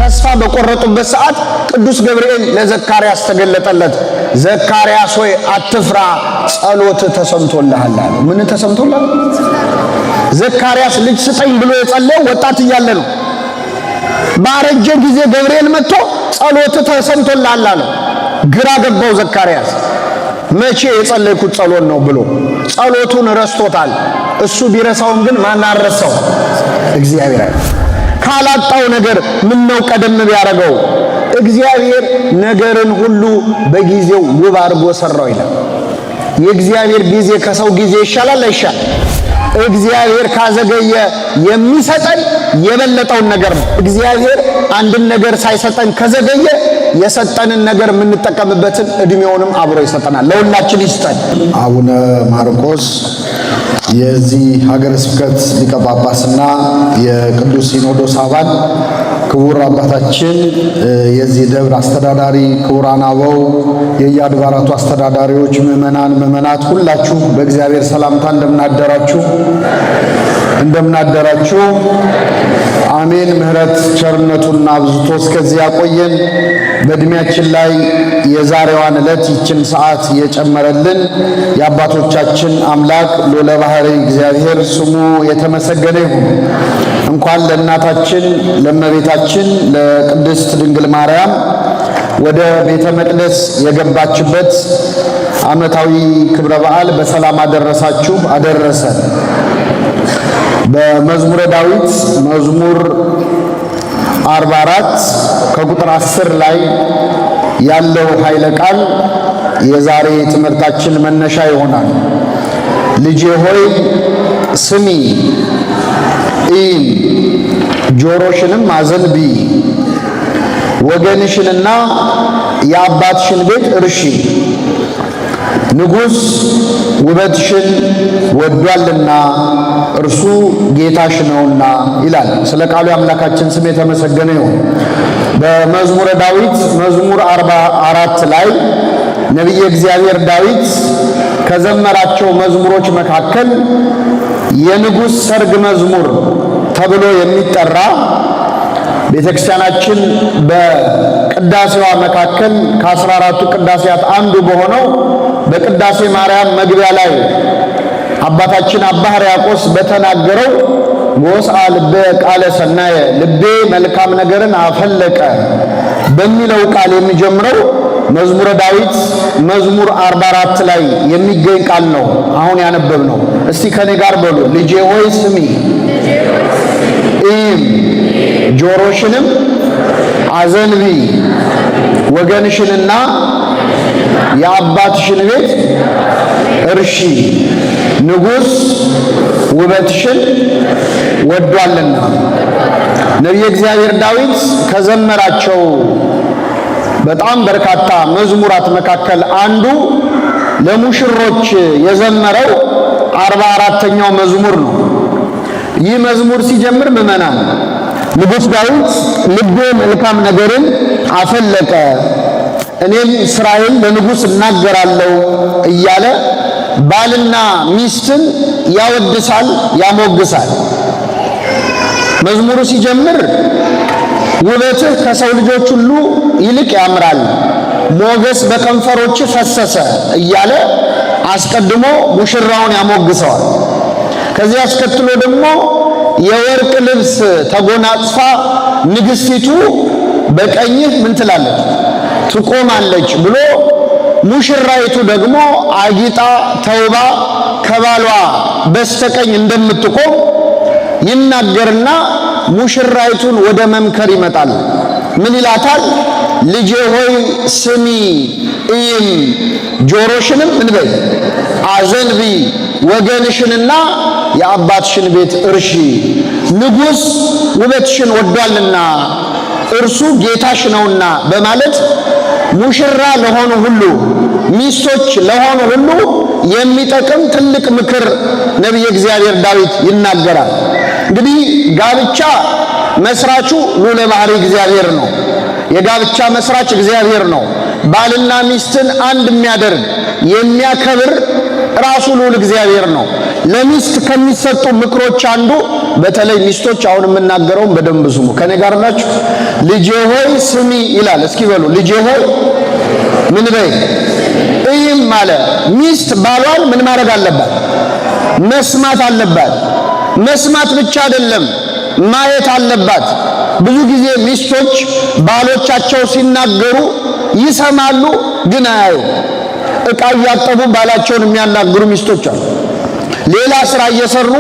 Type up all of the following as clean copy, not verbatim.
ተስፋ በቆረጡበት ሰዓት ቅዱስ ገብርኤል ለዘካርያስ ተገለጠለት። ዘካርያስ ሆይ አትፍራ፣ ጸሎት ተሰምቶልሃል አለ። ምን ተሰምቶልሃል? ዘካርያስ ልጅ ስጠኝ ብሎ የጸለየው ወጣት እያለ ነው። ባረጀ ጊዜ ገብርኤል መጥቶ ጸሎት ተሰምቶልሃል አለ። ግራ ገባው ዘካርያስ። መቼ የጸለይኩት ጸሎት ነው ብሎ ጸሎቱን ረስቶታል። እሱ ቢረሳውም ግን ማን አረሳው? እግዚአብሔር። ካላጣው ነገር ምን ነው ቀደም ቢያረገው? እግዚአብሔር ነገርን ሁሉ በጊዜው ውብ አድርጎ ሰራው ይላል። የእግዚአብሔር ጊዜ ከሰው ጊዜ ይሻላል አይሻል? እግዚአብሔር ካዘገየ የሚሰጠን የበለጠውን ነገር ነው። እግዚአብሔር አንድን ነገር ሳይሰጠን ከዘገየ የሰጠንን ነገር የምንጠቀምበትን እድሜውንም አብሮ ይሰጠናል። ለሁላችን ይስጠን። አቡነ ማርቆስ የዚህ ሀገረ ስብከት ሊቀ ጳጳስና የቅዱስ ሲኖዶስ አባል፣ ክቡር አባታችን የዚህ ደብር አስተዳዳሪ፣ ክቡራን አበው፣ የየአድባራቱ አስተዳዳሪዎች፣ ምእመናት ሁላችሁ በእግዚአብሔር ሰላምታ እንደምናደራችሁ አሜን። ምሕረት ቸርነቱን አብዝቶ እስከዚህ ያቆየን። በእድሜያችን ላይ የዛሬዋን ዕለት ይችን ሰዓት የጨመረልን የአባቶቻችን አምላክ ልዑለ ባሕርይ እግዚአብሔር ስሙ የተመሰገነ ይሁን። እንኳን ለእናታችን ለእመቤታችን ለቅድስት ድንግል ማርያም ወደ ቤተ መቅደስ የገባችበት ዓመታዊ ክብረ በዓል በሰላም አደረሳችሁ አደረሰን። በመዝሙረ ዳዊት መዝሙር 44 ከቁጥር 10 ላይ ያለው ኃይለ ቃል የዛሬ ትምህርታችን መነሻ ይሆናል። ልጄ ሆይ ስሚ፣ ጆሮሽንም አዘንቢ፣ ወገንሽንና የአባትሽን ቤት እርሺ፣ ንጉሥ ውበትሽን ወዷልና እርሱ ጌታሽ ነውና ይላል። ስለ ቃሉ አምላካችን ስም የተመሰገነ ይሁን። በመዝሙረ ዳዊት መዝሙር 44 ላይ ነቢየ እግዚአብሔር ዳዊት ከዘመራቸው መዝሙሮች መካከል የንጉሥ ሰርግ መዝሙር ተብሎ የሚጠራ ቤተክርስቲያናችን በቅዳሴዋ መካከል ከ14ቱ ቅዳሴያት አንዱ በሆነው በቅዳሴ ማርያም መግቢያ ላይ አባታችን አባ ሕርያቆስ በተናገረው ወስአ ልቤ ቃለ ሰናየ፣ ልቤ መልካም ነገርን አፈለቀ በሚለው ቃል የሚጀምረው መዝሙረ ዳዊት መዝሙር 44 ላይ የሚገኝ ቃል ነው አሁን ያነበብነው። እስቲ ከኔ ጋር በሉ፣ ልጄ ሆይ ስሚ፣ ጆሮሽንም አዘንቢ፣ ወገንሽንና የአባትሽን ቤት እርሺ፣ ንጉሥ ውበትሽን ወዷልና። ነቢየ እግዚአብሔር ዳዊት ከዘመራቸው በጣም በርካታ መዝሙራት መካከል አንዱ ለሙሽሮች የዘመረው 44ኛው መዝሙር ነው። ይህ መዝሙር ሲጀምር ምዕመናን ንጉሥ ዳዊት ልቤ መልካም ነገርን አፈለቀ፣ እኔም ስራዬን ለንጉሥ እናገራለሁ እያለ ባልና ሚስትን ያወድሳል፣ ያሞግሳል። መዝሙሩ ሲጀምር ውበትህ ከሰው ልጆች ሁሉ ይልቅ ያምራል፣ ሞገስ በከንፈሮች ፈሰሰ እያለ አስቀድሞ ሙሽራውን ያሞግሰዋል። ከዚህ አስከትሎ ደግሞ የወርቅ ልብስ ተጎናጽፋ ንግሥቲቱ በቀኝህ ምን ትላለች? ትቆማለች ብሎ ሙሽራይቱ ደግሞ አጊጣ ተውባ ከባሏ በስተቀኝ እንደምትቆም ይናገርና ሙሽራይቱን ወደ መምከር ይመጣል። ምን ይላታል? ልጄ ሆይ ስሚ፣ ጆሮሽንም ምን በይ አዘንቢ፣ ወገንሽንና የአባትሽን ቤት እርሺ፣ ንጉሥ ውበትሽን ወዷልና እርሱ ጌታሽ ነውና በማለት ሙሽራ ለሆኑ ሁሉ ሚስቶች ለሆኑ ሁሉ የሚጠቅም ትልቅ ምክር ነቢየ እግዚአብሔር ዳዊት ይናገራል። እንግዲህ ጋብቻ መስራቹ ልዑለ ባሕርይ እግዚአብሔር ነው። የጋብቻ መስራች እግዚአብሔር ነው። ባልና ሚስትን አንድ የሚያደርግ የሚያከብር ራሱ ልዑል እግዚአብሔር ነው። ለሚስት ከሚሰጡ ምክሮች አንዱ በተለይ ሚስቶች አሁን የምናገረውን በደንብ ስሙ። ከኔ ጋር ናችሁ? ልጄ ሆይ ስሚ ይላል። እስኪ በሉ ልጄ ሆይ ምን በይ እይም አለ። ሚስት ባሏን ምን ማድረግ አለባት? መስማት አለባት። መስማት ብቻ አይደለም ማየት አለባት። ብዙ ጊዜ ሚስቶች ባሎቻቸው ሲናገሩ ይሰማሉ፣ ግን አያዩ። ዕቃ እያጠቡ ባላቸውን የሚያናግሩ ሚስቶች አሉ። ሌላ ስራ እየሰሩ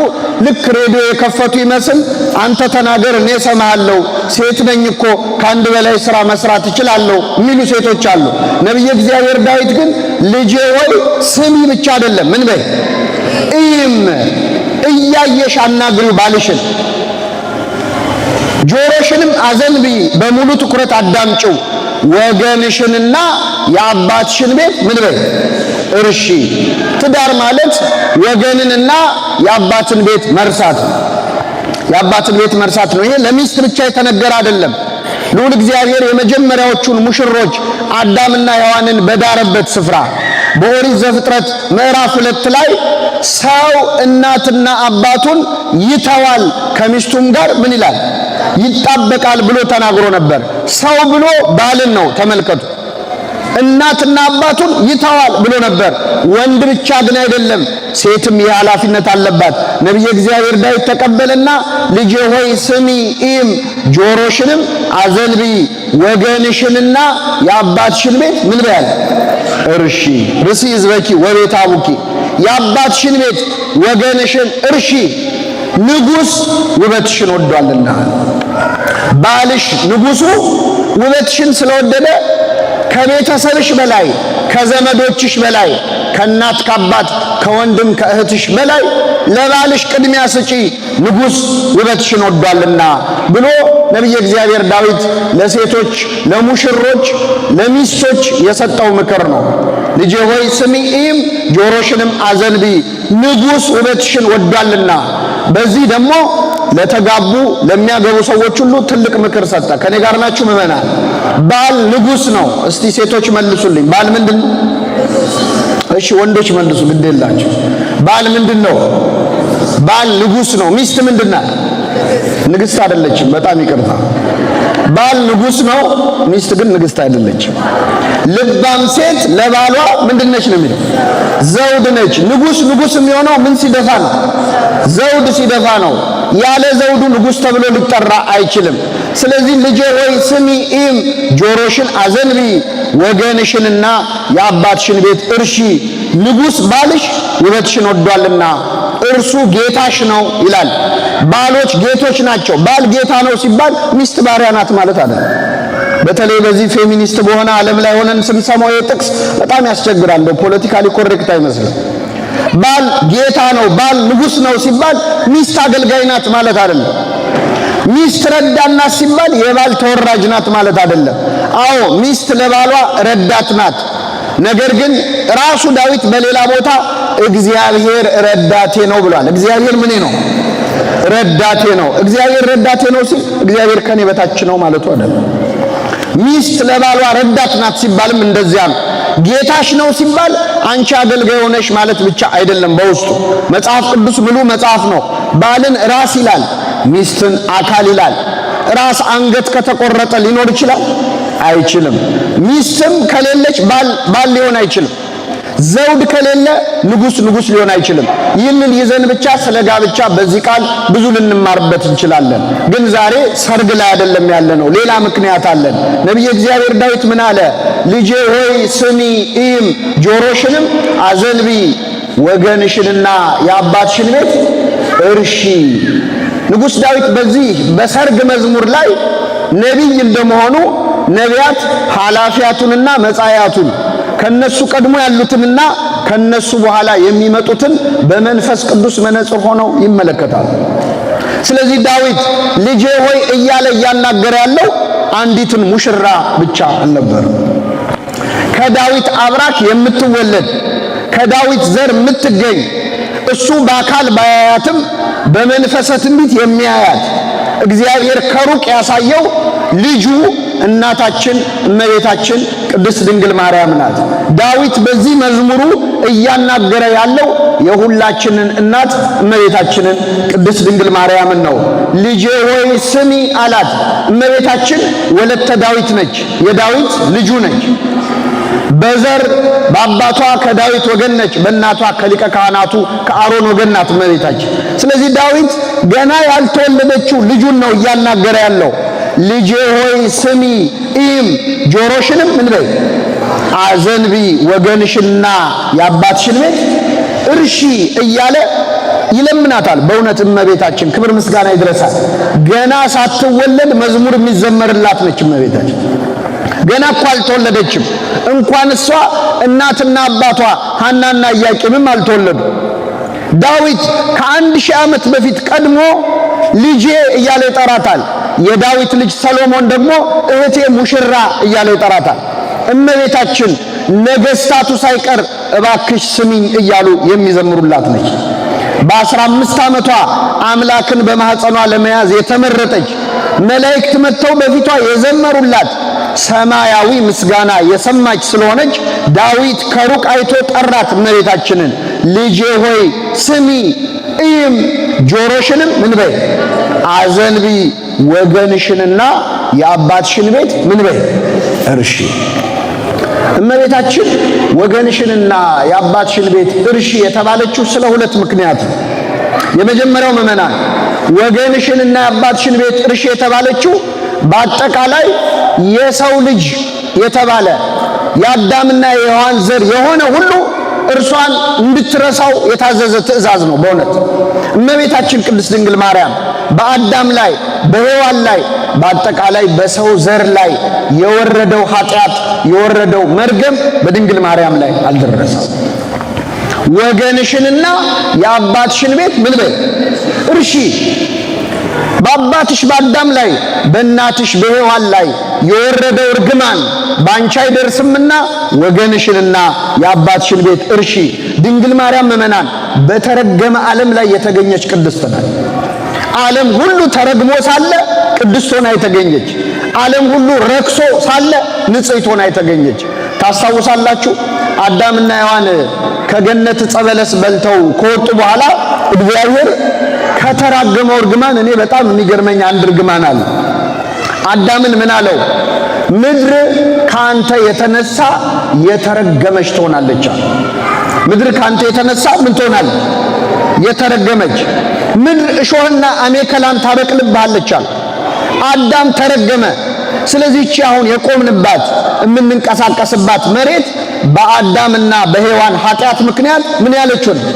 ልክ ሬዲዮ የከፈቱ ይመስል አንተ ተናገር እኔ እሰማሃለሁ፣ ሴት ነኝ እኮ ከአንድ በላይ ስራ መስራት እችላለሁ የሚሉ ሴቶች አሉ። ነቢየ እግዚአብሔር ዳዊት ግን ልጄ ሆይ ስሚ ብቻ አይደለም ምን በይ እይም፣ እያየሽ አናግሪው ባልሽን፣ ጆሮሽንም አዘንቢ፣ በሙሉ ትኩረት አዳምጪው፣ ወገንሽንና የአባትሽን ቤት ምን በይ እርሺ። ትዳር ማለት ወገንንና የአባትን ቤት መርሳት ነው። የአባትን ቤት መርሳት ነው። ይሄ ለሚስት ብቻ የተነገረ አይደለም። ልዑል እግዚአብሔር የመጀመሪያዎቹን ሙሽሮች አዳምና ሔዋንን በዳረበት ስፍራ በኦሪት ዘፍጥረት ምዕራፍ 2 ላይ ሰው እናትና አባቱን ይተዋል ከሚስቱም ጋር ምን ይላል ይጣበቃል ብሎ ተናግሮ ነበር። ሰው ብሎ ባልን ነው። ተመልከቱ። እናትና አባቱን ይተዋል ብሎ ነበር። ወንድ ብቻ ግን አይደለም፣ ሴትም ይህ ኃላፊነት አለባት። ነቢየ እግዚአብሔር ዳዊት ተቀበለና ልጄ ሆይ ስሚ እይም፣ ጆሮሽንም አዘንቢ፣ ወገንሽንና የአባትሽን ቤት ምን በያል እርሺ። ርሲ ሕዝበኪ ወቤተ አቡኪ፣ የአባትሽን ቤት ወገንሽን እርሺ፣ ንጉሥ ውበትሽን ወዷልና። ባልሽ ንጉሡ ውበትሽን ስለወደደ ከቤተሰብሽ በላይ ከዘመዶችሽ በላይ ከእናት ከአባት ከወንድም ከእህትሽ በላይ ለባልሽ ቅድሚያ ስጪ፣ ንጉሥ ውበትሽን ወዷልና ብሎ ነቢየ እግዚአብሔር ዳዊት ለሴቶች ለሙሽሮች ለሚስቶች የሰጠው ምክር ነው። ልጄ ሆይ ስሚ እይም፣ ጆሮሽንም አዘንቢ፣ ንጉሥ ውበትሽን ወዷልና። በዚህ ደግሞ ለተጋቡ ለሚያገቡ ሰዎች ሁሉ ትልቅ ምክር ሰጠ። ከኔ ጋር ናችሁ ምዕመናን? ባል ንጉሥ ነው። እስቲ ሴቶች መልሱልኝ፣ ባል ምንድን ነው? እሺ ወንዶች መልሱ፣ ግድ የላችሁ። ባል ምንድን ነው? ባል ንጉሥ ነው። ሚስት ምንድን ናት? ንግሥት አይደለችም። በጣም ይቅርታ። ባል ንጉሥ ነው፣ ሚስት ግን ንግሥት አይደለችም። ልባም ሴት ለባሏ ምንድን ነች ነው የሚለው? ዘውድ ነች። ንጉሥ የሚሆነው ምን ሲደፋ ነው? ዘውድ ሲደፋ ነው። ያለ ዘውዱ ንጉሥ ተብሎ ሊጠራ አይችልም። ስለዚህ ልጄ ሆይ ስሚ እይም፣ ጆሮሽን አዘንቢ፣ ወገንሽንና የአባትሽን ቤት እርሺ፣ ንጉሥ ባልሽ ውበትሽን ወዷልና እርሱ ጌታሽ ነው ይላል። ባሎች ጌቶች ናቸው። ባል ጌታ ነው ሲባል ሚስት ባሪያ ናት ማለት አይደለም። በተለይ በዚህ ፌሚኒስት በሆነ ዓለም ላይ ሆነን ስንሰማው የጥቅስ በጣም ያስቸግራል። ፖለቲካሊ ኮሬክት አይመስልም። ባል ጌታ ነው፣ ባል ንጉሥ ነው ሲባል ሚስት አገልጋይ ናት ማለት አይደለም። ሚስት ረዳት ናት ሲባል የባል ተወራጅ ናት ማለት አይደለም። አዎ ሚስት ለባሏ ረዳት ናት። ነገር ግን ራሱ ዳዊት በሌላ ቦታ እግዚአብሔር ረዳቴ ነው ብሏል። እግዚአብሔር ምኔ ነው? ረዳቴ ነው። እግዚአብሔር ረዳቴ ነው ሲል እግዚአብሔር ከኔ በታች ነው ማለቱ አይደለም። ሚስት ለባሏ ረዳት ናት ሲባልም እንደዚያ ነው። ጌታሽ ነው ሲባል አንቺ አገልጋይ ሆነሽ ማለት ብቻ አይደለም። በውስጡ መጽሐፍ ቅዱስ ሙሉ መጽሐፍ ነው። ባልን ራስ ይላል፣ ሚስትን አካል ይላል። ራስ አንገት ከተቆረጠ ሊኖር ይችላል? አይችልም። ሚስትም ከሌለች ባል ሊሆን አይችልም። ዘውድ ከሌለ ንጉሥ ሊሆን አይችልም። ይህንን ይዘን ብቻ ስለ ጋብቻ በዚህ ቃል ብዙ ልንማርበት እንችላለን። ግን ዛሬ ሰርግ ላይ አይደለም ያለነው፣ ሌላ ምክንያት አለን። ነቢየ እግዚአብሔር ዳዊት ምን አለ? ልጄ ሆይ ስሚ እይም፣ ጆሮሽንም አዘንቢ፣ ወገንሽንና የአባትሽን ቤት እርሺ። ንጉሥ ዳዊት በዚህ በሰርግ መዝሙር ላይ ነቢይ እንደመሆኑ ነቢያት ኃላፊያቱንና መጻያቱን ከነሱ ቀድሞ ያሉትንና ከነሱ በኋላ የሚመጡትን በመንፈስ ቅዱስ መነጽር ሆነው ይመለከታሉ። ስለዚህ ዳዊት ልጄ ሆይ እያለ እያናገረ ያለው አንዲትን ሙሽራ ብቻ አልነበረም። ከዳዊት አብራክ የምትወለድ ከዳዊት ዘር የምትገኝ እሱ በአካል ባያያትም በመንፈሰ ትንቢት የሚያያት እግዚአብሔር ከሩቅ ያሳየው ልጁ እናታችን እመቤታችን ቅድስት ድንግል ማርያም ናት። ዳዊት በዚህ መዝሙሩ እያናገረ ያለው የሁላችንን እናት እመቤታችንን ቅድስት ድንግል ማርያምን ነው። ልጄ ሆይ ስሚ አላት። እመቤታችን ወለተ ዳዊት ነች፣ የዳዊት ልጁ ነች። በዘር በአባቷ ከዳዊት ወገን ነች፣ በእናቷ ከሊቀ ካህናቱ ከአሮን ወገን ናት እመቤታችን። ስለዚህ ዳዊት ገና ያልተወለደችው ልጁን ነው እያናገረ ያለው። ልጄ ሆይ ስሚ ኢም ጆሮሽንም ምን በይ አዘንቢ፣ ወገንሽና የአባትሽን ቤት እርሺ እያለ ይለምናታል። በእውነት እመቤታችን ክብር ምስጋና ይድረሳት። ገና ሳትወለድ መዝሙር የሚዘመርላት ነች እመቤታችን። ገና እኮ አልተወለደችም። እንኳን እሷ እናትና አባቷ ሐናና ኢያቄምም አልተወለዱ። ዳዊት ከ1000 ዓመት በፊት ቀድሞ ልጄ እያለ ይጠራታል። የዳዊት ልጅ ሰሎሞን ደግሞ እህቴ ሙሽራ እያለ ይጠራታል። እመቤታችን ነገስታቱ ሳይቀር እባክሽ ስሚኝ እያሉ የሚዘምሩላት ነች። በ15 ዓመቷ አምላክን በማህፀኗ ለመያዝ የተመረጠች መላእክት መጥተው በፊቷ የዘመሩላት ሰማያዊ ምስጋና የሰማች ስለሆነች ዳዊት ከሩቅ አይቶ ጠራት እመቤታችንን። ልጄ ሆይ ስሚ እይም ጆሮሽንም ምን በይ አዘንቢ፣ ወገንሽንና የአባትሽን ቤት ምን በይ እርሺ። እመቤታችን ወገንሽንና የአባትሽን ቤት እርሺ የተባለችው ስለ ሁለት ምክንያት ነው። የመጀመሪያው ምዕመናን ወገንሽንና የአባትሽን ቤት እርሺ የተባለችው በአጠቃላይ የሰው ልጅ የተባለ የአዳምና የሔዋን ዘር የሆነ ሁሉ እርሷን እንድትረሳው የታዘዘ ትእዛዝ ነው። በእውነት እመቤታችን ቅድስት ድንግል ማርያም በአዳም ላይ በሔዋን ላይ በአጠቃላይ በሰው ዘር ላይ የወረደው ኃጢአት የወረደው መርገም በድንግል ማርያም ላይ አልደረሰም። ወገንሽንና የአባትሽን ቤት ምን በይ እርሺ። በአባትሽ በአዳም ላይ በእናትሽ በሔዋን ላይ የወረደው እርግማን ባንቺ አይደርስምና ወገንሽንና የአባትሽን ቤት እርሺ። ድንግል ማርያም ምእመናን በተረገመ ዓለም ላይ የተገኘች ቅድስት ናት። ዓለም ሁሉ ተረግሞ ሳለ ቅድስት ሆና የተገኘች፣ ዓለም ሁሉ ረክሶ ሳለ ንጽሕት ሆና የተገኘች። ታስታውሳላችሁ? አዳምና ሔዋን ከገነት ዕፀ በለስ በልተው ከወጡ በኋላ እግዚአብሔር ከተራገመው እርግማን እኔ በጣም የሚገርመኝ አንድ እርግማን አለ። አዳምን ምን አለው? ምድር ካንተ የተነሳ የተረገመች ትሆናለች አለ። ምድር ካንተ የተነሳ ምን ትሆናለች? የተረገመች። ምድር እሾህና አሜከላን ታበቅልብሃለች አለ። አዳም ተረገመ። ስለዚህ እቺ አሁን የቆምንባት የምንንቀሳቀስባት መሬት በአዳምና በሔዋን ኃጢአት ምክንያት ምን ያለች ሆነች?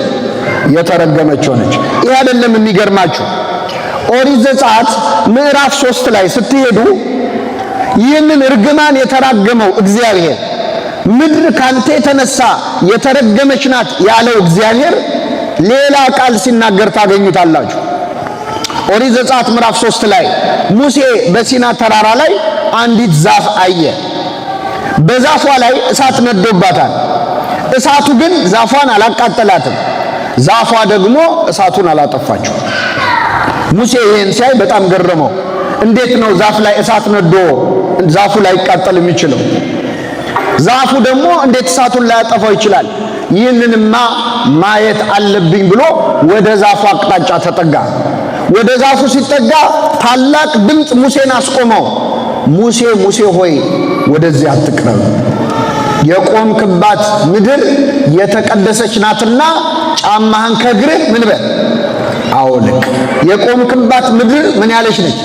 የተረገመች ሆነች። ይህ አይደለም የሚገርማችሁ፣ ኦሪት ዘጸአት ምዕራፍ 3 ላይ ስትሄዱ ይህንን እርግማን የተራገመው እግዚአብሔር ምድር ካንተ የተነሳ የተረገመች ናት ያለው እግዚአብሔር ሌላ ቃል ሲናገር ታገኙታላችሁ። ኦሪት ዘጸአት ምዕራፍ 3 ላይ ሙሴ በሲና ተራራ ላይ አንዲት ዛፍ አየ። በዛፏ ላይ እሳት ነዶባታል። እሳቱ ግን ዛፏን አላቃጠላትም፣ ዛፏ ደግሞ እሳቱን አላጠፋችው። ሙሴ ይህን ሲያይ በጣም ገረመው። እንዴት ነው ዛፍ ላይ እሳት ነዶ ዛፉ ላይ ይቃጠል የሚችለው? ዛፉ ደግሞ እንዴት እሳቱን ላያጠፋው ይችላል? ይህንንማ ማየት አለብኝ ብሎ ወደ ዛፉ አቅጣጫ ተጠጋ። ወደ ዛፉ ሲጠጋ ታላቅ ድምፅ ሙሴን አስቆመው። ሙሴ ሙሴ ሆይ ወደዚህ አትቅረብ፣ የቆምክባት ምድር የተቀደሰች ናትና ጫማህን ከእግርህ ምን በል አውልቅ። የቆምክባት ምድር ምን ያለች ነች?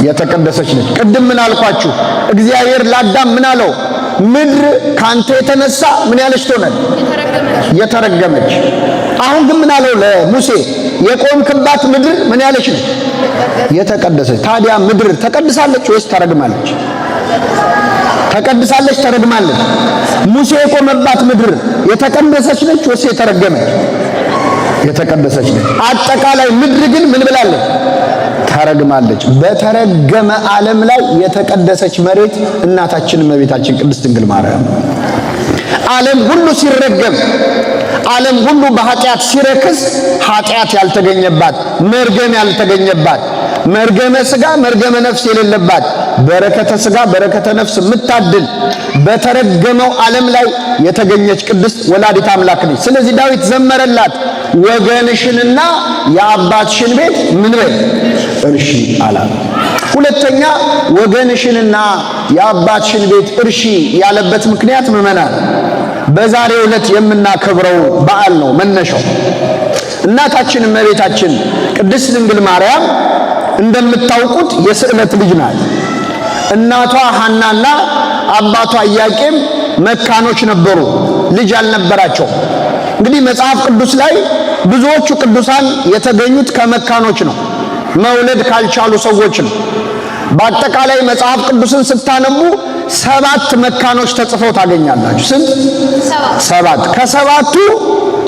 የተቀደሰች ነች። ቅድም ምን አልኳችሁ? እግዚአብሔር ለአዳም ምን አለው? ምድር ካንተ የተነሳ ምን ያለች ትሆናለች? የተረገመች። አሁን ግን ምን አለው ለሙሴ? የቆምክባት ምድር ምን ያለች ነች? የተቀደሰች። ታዲያ ምድር ተቀድሳለች ወይስ ተረግማለች? ተቀድሳለች፣ ተረግማለች። ሙሴ የቆመባት ምድር የተቀደሰች ነች ወይስ የተረገመች? የተቀደሰች ነች። አጠቃላይ ምድር ግን ምን ብላለች? ተረግማለች። በተረገመ ዓለም ላይ የተቀደሰች መሬት እናታችን እመቤታችን ቅድስት ድንግል ማርያም። ዓለም ሁሉ ሲረገም፣ ዓለም ሁሉ በኃጢአት ሲረክስ፣ ኃጢአት ያልተገኘባት፣ መርገም ያልተገኘባት፣ መርገመ ሥጋ መርገመ ነፍስ የሌለባት በረከተ ሥጋ በረከተ ነፍስ የምታድል በተረገመው ዓለም ላይ የተገኘች ቅድስት ወላዲት አምላክ ነች። ስለዚህ ዳዊት ዘመረላት፣ ወገንሽንና የአባትሽን ቤት ምን በይ እርሺ አላት። ሁለተኛ ወገንሽንና የአባትሽን ቤት እርሺ ያለበት ምክንያት ምዕመናን በዛሬው ዕለት የምናከብረው በዓል ነው መነሻው። እናታችን እመቤታችን ቅድስት ድንግል ማርያም እንደምታውቁት የስዕለት ልጅ ናት። እናቷ ሐናና አባቷ ኢያቄም መካኖች ነበሩ፣ ልጅ አልነበራቸው። እንግዲህ መጽሐፍ ቅዱስ ላይ ብዙዎቹ ቅዱሳን የተገኙት ከመካኖች ነው፣ መውለድ ካልቻሉ ሰዎች ነው። በአጠቃላይ መጽሐፍ ቅዱስን ስታነቡ 7 መካኖች ተጽፈው ታገኛላችሁ። ስንት? 7። ከ7ቱ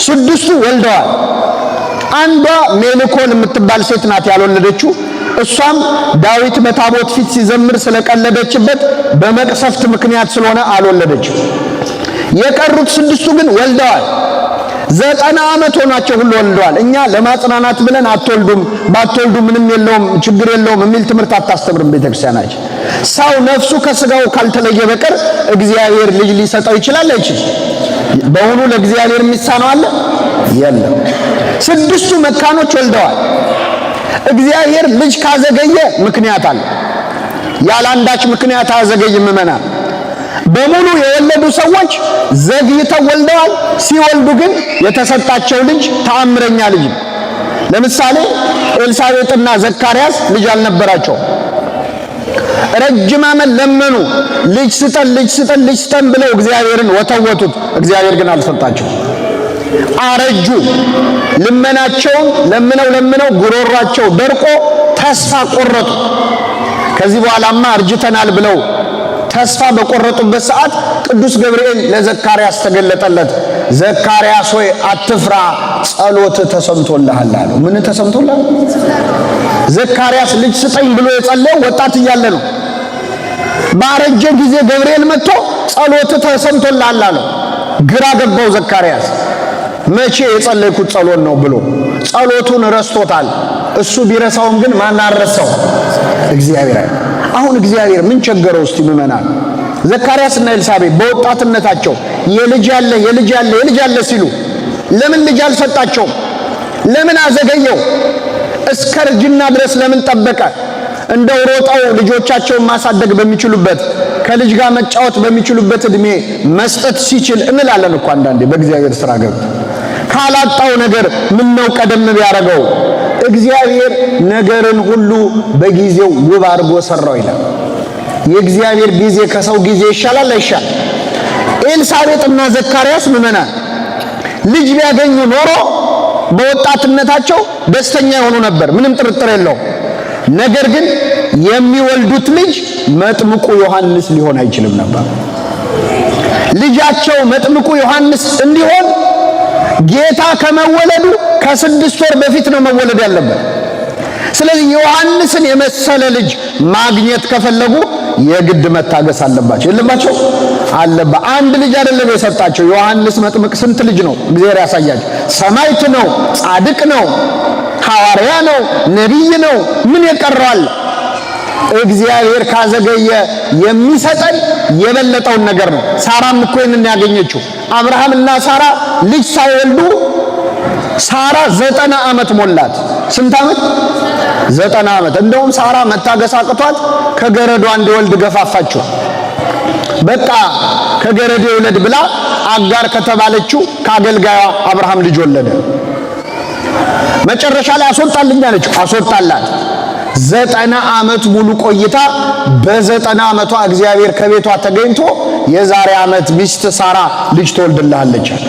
6ቱ ወልደዋል። አንዷ ሜልኮል የምትባል ሴት ናት ያልወለደችው። እሷም ዳዊት በታቦት ፊት ሲዘምር ስለቀለደችበት በመቅሰፍት ምክንያት ስለሆነ አልወለደችም። የቀሩት 6ቱ ግን ወልደዋል። 90 ዓመት ሆኗቸው ሁሉ ወልደዋል። እኛ ለማጽናናት ብለን አትወልዱም፣ ባትወልዱ ምንም የለውም ችግር የለውም የሚል ትምህርት አታስተምርም ቤተክርስቲያናችን። ሰው ነፍሱ ከስጋው ካልተለየ በቀር እግዚአብሔር ልጅ ሊሰጠው ይችላል አይችልም? በእውኑ ለእግዚአብሔር የሚሳነው አለ? የለም። 6ቱ መካኖች ወልደዋል። እግዚአብሔር ልጅ ካዘገየ ምክንያት አለ። ያላንዳች ምክንያት አዘገይም። ምእመናን በሙሉ የወለዱ ሰዎች ዘግይተው ወልደዋል። ሲወልዱ ግን የተሰጣቸው ልጅ ተአምረኛ ልጅ። ለምሳሌ ኤልሳቤጥና ዘካርያስ ልጅ አልነበራቸው። ረጅም ዓመት ለመኑ፣ ልጅ ስጠን ልጅ ስጠን ልጅ ስጠን ብለው እግዚአብሔርን ወተወቱት። እግዚአብሔር ግን አልሰጣቸው። አረጁ። ልመናቸውን ለምነው ጉሮሯቸው ደርቆ ተስፋ ቆረጡ። ከዚህ በኋላማ አርጅተናል ብለው ተስፋ በቆረጡበት ሰዓት ቅዱስ ገብርኤል ለዘካርያስ ተገለጠለት። ዘካርያስ ሆይ አትፍራ፣ ጸሎት ተሰምቶልሃል አለው። ምን ተሰምቶልሃል? ዘካርያስ ልጅ ስጠኝ ብሎ የጸለየው ወጣት እያለ ነው። ባረጀ ጊዜ ገብርኤል መጥቶ ጸሎት ተሰምቶልሃል አለው። ግራ ገባው ዘካርያስ። መቼ የጸለይኩት ጸሎት ነው ብሎ ጸሎቱን ረስቶታል። እሱ ቢረሳውም ግን ማን አረሳው? እግዚአብሔር። አሁን እግዚአብሔር ምን ቸገረው? እስቲ ምእመናን ዘካርያስና ኤልሳቤጥ በወጣትነታቸው የልጅ ያለ ሲሉ ለምን ልጅ አልሰጣቸውም? ለምን አዘገየው? እስከ እርጅና ድረስ ለምን ጠበቀ? እንደው ሮጠው ልጆቻቸውን ማሳደግ በሚችሉበት ከልጅ ጋር መጫወት በሚችሉበት እድሜ መስጠት ሲችል እንላለን እኮ አንዳንዴ በእግዚአብሔር ሥራ ገብቶ ካላጣው ነገር ምን ነው ቀደም ቢያደርገው? እግዚአብሔር ነገርን ሁሉ በጊዜው ውብ አድርጎ ሰራው ይላል። የእግዚአብሔር ጊዜ ከሰው ጊዜ ይሻላል አይሻል? ኤልሳቤጥና ዘካርያስ ምእመናን ልጅ ቢያገኙ ኖሮ በወጣትነታቸው ደስተኛ የሆኑ ነበር፣ ምንም ጥርጥር የለውም። ነገር ግን የሚወልዱት ልጅ መጥምቁ ዮሐንስ ሊሆን አይችልም ነበር። ልጃቸው መጥምቁ ዮሐንስ እንዲሆን ጌታ ከመወለዱ ከ6 ወር በፊት ነው መወለድ ያለበት። ስለዚህ ዮሐንስን የመሰለ ልጅ ማግኘት ከፈለጉ የግድ መታገስ አለባቸው። የለባቸው? አለባ። አንድ ልጅ አይደለም የሰጣቸው። ዮሐንስ መጥምቅ ስንት ልጅ ነው እግዚአብሔር ያሳያቸው? ሰማዕት ነው፣ ጻድቅ ነው፣ ሐዋርያ ነው፣ ነቢይ ነው። ምን የቀረዋል? እግዚአብሔር ካዘገየ የሚሰጠን የበለጠውን ነገር ነው። ሳራም እኮ ይህንን ያገኘችው። አብርሃምና ሳራ ልጅ ሳይወልዱ ሳራ 90 ዓመት ሞላት። ስንት ዓመት? 90 ዓመት። እንደውም ሳራ መታገስ አቅቷት ከገረዷ እንዲወልድ ገፋፋችው። በቃ ከገረዴ ይውለድ ብላ አጋር ከተባለችው ከአገልጋዩ አብርሃም ልጅ ወለደ። መጨረሻ ላይ አስወጣልኝ አለችው፣ አስወጣላት። 90 ዓመት ሙሉ ቆይታ በ90 ዓመቷ እግዚአብሔር ከቤቷ ተገኝቶ የዛሬ ዓመት ሚስት ሳራ ልጅ ትወልድልሃለች አለ።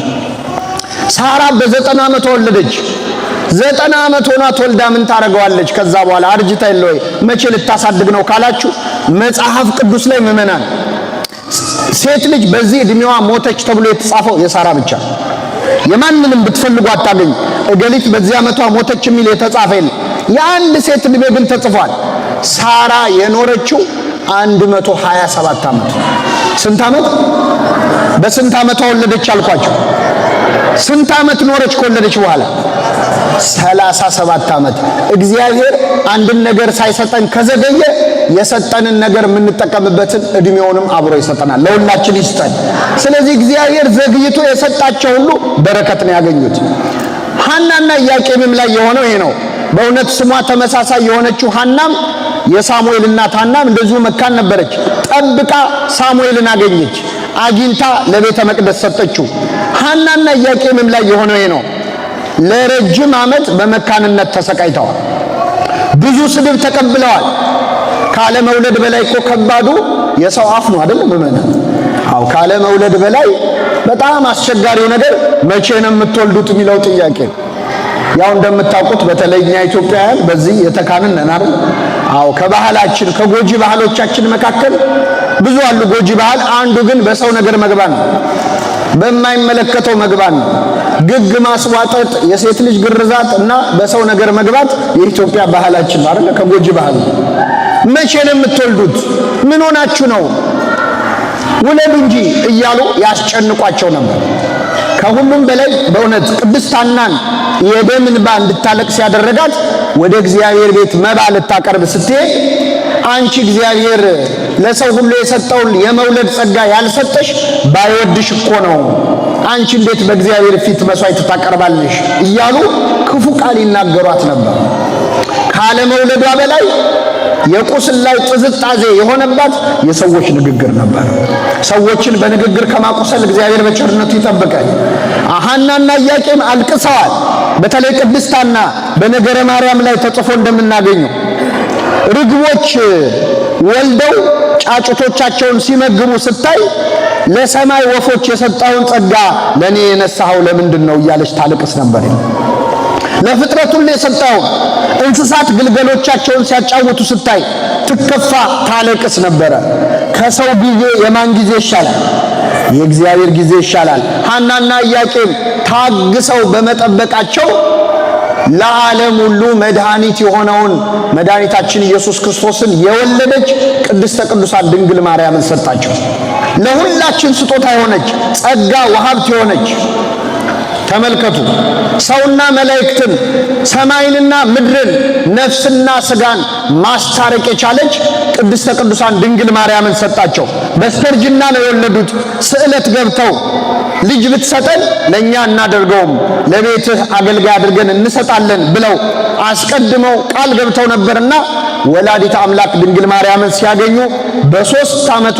ሳራ በ90 ዓመቷ ወለደች። 90 ዓመት ሆኗ ተወልዳ ምን ታረጋዋለች? ከዛ በኋላ አርጅታ የለ ወይ መቼ ልታሳድግ ነው ካላችሁ መጽሐፍ ቅዱስ ላይ ምእመናን ሴት ልጅ በዚህ እድሜዋ ሞተች ተብሎ የተጻፈው የሳራ ብቻ። የማንንም ብትፈልጉ አታገኙ። እገሊት በዚህ ዓመቷ ሞተች የሚል የተጻፈ የለም። የአንድ ሴት እድሜ ግን ተጽፏል። ሳራ የኖረችው 127 ዓመት። ስንት ዓመት? በስንት ዓመቷ ወለደች አልኳችሁ? ስንት ዓመት ኖረች ከወለደች በኋላ? 37 ዓመት። እግዚአብሔር አንድን ነገር ሳይሰጠን ከዘገየ የሰጠንን ነገር የምንጠቀምበትን እድሜውንም አብሮ ይሰጠናል። ለሁላችን ይስጠን። ስለዚህ እግዚአብሔር ዘግይቶ የሰጣቸው ሁሉ በረከት ነው ያገኙት። ሐናና ኢያቄምም ላይ የሆነው ይሄ ነው። በእውነት ስሟ ተመሳሳይ የሆነችው ሐናም የሳሙኤል እናት ሐናም እንደዚሁ መካን ነበረች። ጠብቃ ሳሙኤልን አገኘች። አግኝታ ለቤተ መቅደስ ሰጠችው። ሐናና ኢያቄምም ላይ የሆነው ይሄ ነው። ለረጅም ዓመት በመካንነት ተሰቃይተዋል። ብዙ ስድብ ተቀብለዋል። ካለ መውለድ በላይ እኮ ከባዱ የሰው አፍ ነው አይደል? አው ካለ መውለድ በላይ በጣም አስቸጋሪው ነገር መቼ ነው የምትወልዱት የሚለው ጥያቄ። ያው እንደምታውቁት በተለይ እኛ ኢትዮጵያውያን በዚህ የተካንን ነን አይደል? አው ከባህላችን ከጎጂ ባህሎቻችን መካከል ብዙ አሉ ጎጂ ባህል። አንዱ ግን በሰው ነገር መግባት ነው፣ በማይመለከተው መግባት ነው። ግግ ማስዋጠጥ፣ የሴት ልጅ ግርዛት እና በሰው ነገር መግባት የኢትዮጵያ ባህላችን አይደል? ከጎጂ ባህል መቼ ነው የምትወልዱት? ምን ሆናችሁ ነው? ውለዱ እንጂ እያሉ ያስጨንቋቸው ነበር። ከሁሉም በላይ በእውነት ቅድስት ሐናን የደም እንባ እንድታለቅስ ያደረጋት ወደ እግዚአብሔር ቤት መባ ልታቀርብ ስትሄድ አንቺ እግዚአብሔር ለሰው ሁሉ የሰጠውን የመውለድ ጸጋ ያልሰጠሽ ባይወድሽ እኮ ነው፣ አንቺ እንዴት በእግዚአብሔር ፊት መስዋዕት ታቀርባለሽ እያሉ ክፉ ቃል ይናገሯት ነበር። ካለ መውለዷ በላይ የቁስል ላይ ጥዝጣዜ የሆነባት የሰዎች ንግግር ነበር። ሰዎችን በንግግር ከማቁሰል እግዚአብሔር በቸርነቱ ይጠብቃል። ሐናና ኢያቄም አልቅሰዋል። በተለይ ቅድስት ሐና በነገረ ማርያም ላይ ተጽፎ እንደምናገኘው ርግቦች ወልደው ጫጩቶቻቸውን ሲመግቡ ስታይ ለሰማይ ወፎች የሰጠውን ጸጋ ለኔ የነሳኸው ለምንድን ነው እያለች ታለቅስ ነበር። ለፍጥረት ሁሉ የሰጠውን እንስሳት ግልገሎቻቸውን ሲያጫውቱ ስታይ ትከፋ ታለቅስ ነበረ። ከሰው ጊዜ የማን ጊዜ ይሻላል? የእግዚአብሔር ጊዜ ይሻላል። ሐናና ኢያቄም ታግሰው በመጠበቃቸው ለዓለም ሁሉ መድኃኒት የሆነውን መድኃኒታችን ኢየሱስ ክርስቶስን የወለደች ቅድስተ ቅዱሳን ድንግል ማርያምን ሰጣቸው። ለሁላችን ስጦታ የሆነች ጸጋ ወሀብት የሆነች ተመልከቱ። ሰውና መላእክትን ሰማይንና ምድርን ነፍስና ስጋን ማስታረቅ የቻለች ቅድስተ ቅዱሳን ድንግል ማርያምን ሰጣቸው። በስተርጅና ነው የወለዱት። ስዕለት ገብተው ልጅ ብትሰጠን ለኛ እናደርገውም ለቤትህ አገልጋይ አድርገን እንሰጣለን ብለው አስቀድመው ቃል ገብተው ነበርና ወላዲተ አምላክ ድንግል ማርያምን ሲያገኙ በ3 ዓመቷ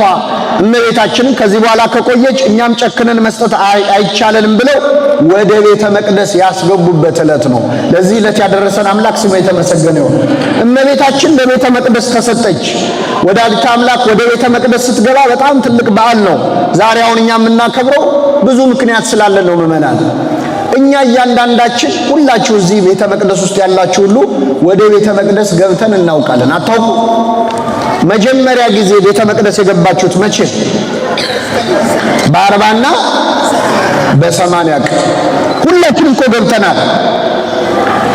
እመቤታችንን ከዚህ በኋላ ከቆየች እኛም ጨክነን መስጠት አይቻለንም ብለው ወደ ቤተ መቅደስ ያስገቡበት ዕለት ነው። ለዚህ ዕለት ያደረሰን አምላክ ስሙ የተመሰገነ ይሁን። እመቤታችን በቤተ መቅደስ ተሰጠች። ወላዲተ አምላክ ወደ ቤተ መቅደስ ስትገባ በጣም ትልቅ በዓል ነው። ዛሬ አሁን እኛ የምናከብረው ብዙ ምክንያት ስላለ ነው። ምእመናን እኛ እያንዳንዳችን ሁላችሁ እዚህ ቤተ መቅደስ ውስጥ ያላችሁ ሁሉ ወደ ቤተ መቅደስ ገብተን እናውቃለን። አታውቁ? መጀመሪያ ጊዜ ቤተ መቅደስ የገባችሁት መቼ? በ40ና በ80 ቀን ሁላችንም እኮ ገብተናል።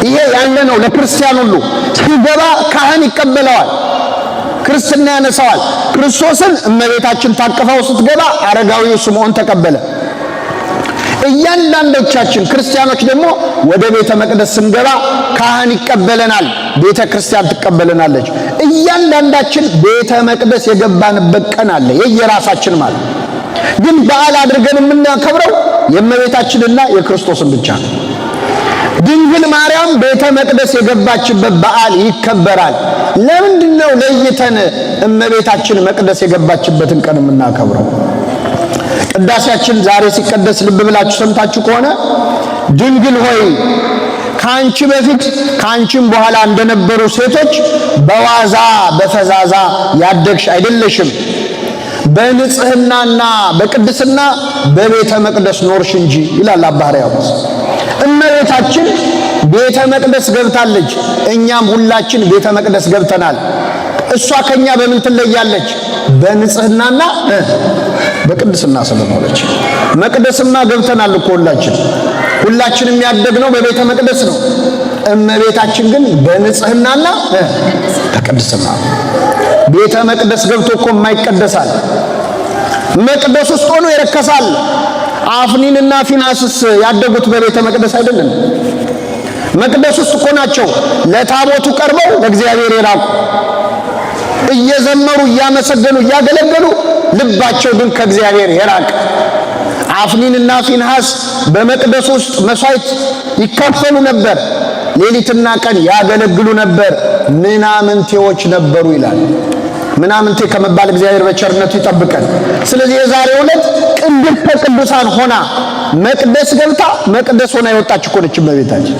ይሄ ያለ ነው ለክርስቲያን ሁሉ። ሲገባ ካህን ይቀበለዋል፣ ክርስትና ያነሳዋል። ክርስቶስን እመቤታችን ታቅፋው ስትገባ አረጋዊው ስምዖን ተቀበለ። እያንዳንዶቻችን ክርስቲያኖች ደግሞ ወደ ቤተ መቅደስ ስንገባ ካህን ይቀበለናል፣ ቤተ ክርስቲያን ትቀበለናለች። እያንዳንዳችን ቤተ መቅደስ የገባንበት ቀን አለ የየራሳችን ማለት። ግን በዓል አድርገን የምናከብረው የእመቤታችንና የክርስቶስን ብቻ ነው። ድንግል ማርያም ቤተ መቅደስ የገባችበት በዓል ይከበራል። ለምንድን ነው ለይተን እመቤታችን መቅደስ የገባችበትን ቀን የምናከብረው? ቅዳሴያችን ዛሬ ሲቀደስ ልብ ብላችሁ ሰምታችሁ ከሆነ ድንግል ሆይ ካንቺ በፊት ካንቺም በኋላ እንደነበሩ ሴቶች በዋዛ በፈዛዛ ያደግሽ አይደለሽም፣ በንጽህናና በቅድስና በቤተ መቅደስ ኖርሽ እንጂ ይላል አባ ሕርያቆስ። እመቤታችን ቤተ መቅደስ ገብታለች፣ እኛም ሁላችን ቤተ መቅደስ ገብተናል። እሷ ከኛ በምን ትለያለች? በንጽህናና በቅድስና ስለኖረች። መቅደስማ ገብተናል እኮ ሁላችንም ያደግነው በቤተ መቅደስ ነው። እመቤታችን ግን በንጽህናና በቅድስና። ቤተ መቅደስ ገብቶ እኮ የማይቀደሳል። መቅደስ ውስጥ ሆኖ ይረከሳል። አፍኒንና ፊናስስ ያደጉት በቤተ መቅደስ አይደለም? መቅደስ ውስጥ እኮ ናቸው ለታቦቱ ቀርበው ለእግዚአብሔር የራቁ። እየዘመሩ እያመሰገኑ እያገለገሉ ልባቸው ግን ከእግዚአብሔር የራቀ። አፍኒንና ፊንሐስ በመቅደስ ውስጥ መስዋዕት ይካፈሉ ነበር፣ ሌሊትና ቀን ያገለግሉ ነበር፣ ምናምንቴዎች ነበሩ ይላል። ምናምንቴ ከመባል እግዚአብሔር በቸርነቱ ይጠብቀን። ስለዚህ የዛሬው ዕለት ቅድስተ ቅዱሳን ሆና መቅደስ ገብታ መቅደስ ሆና የወጣች እኮ ነች እመቤታችን።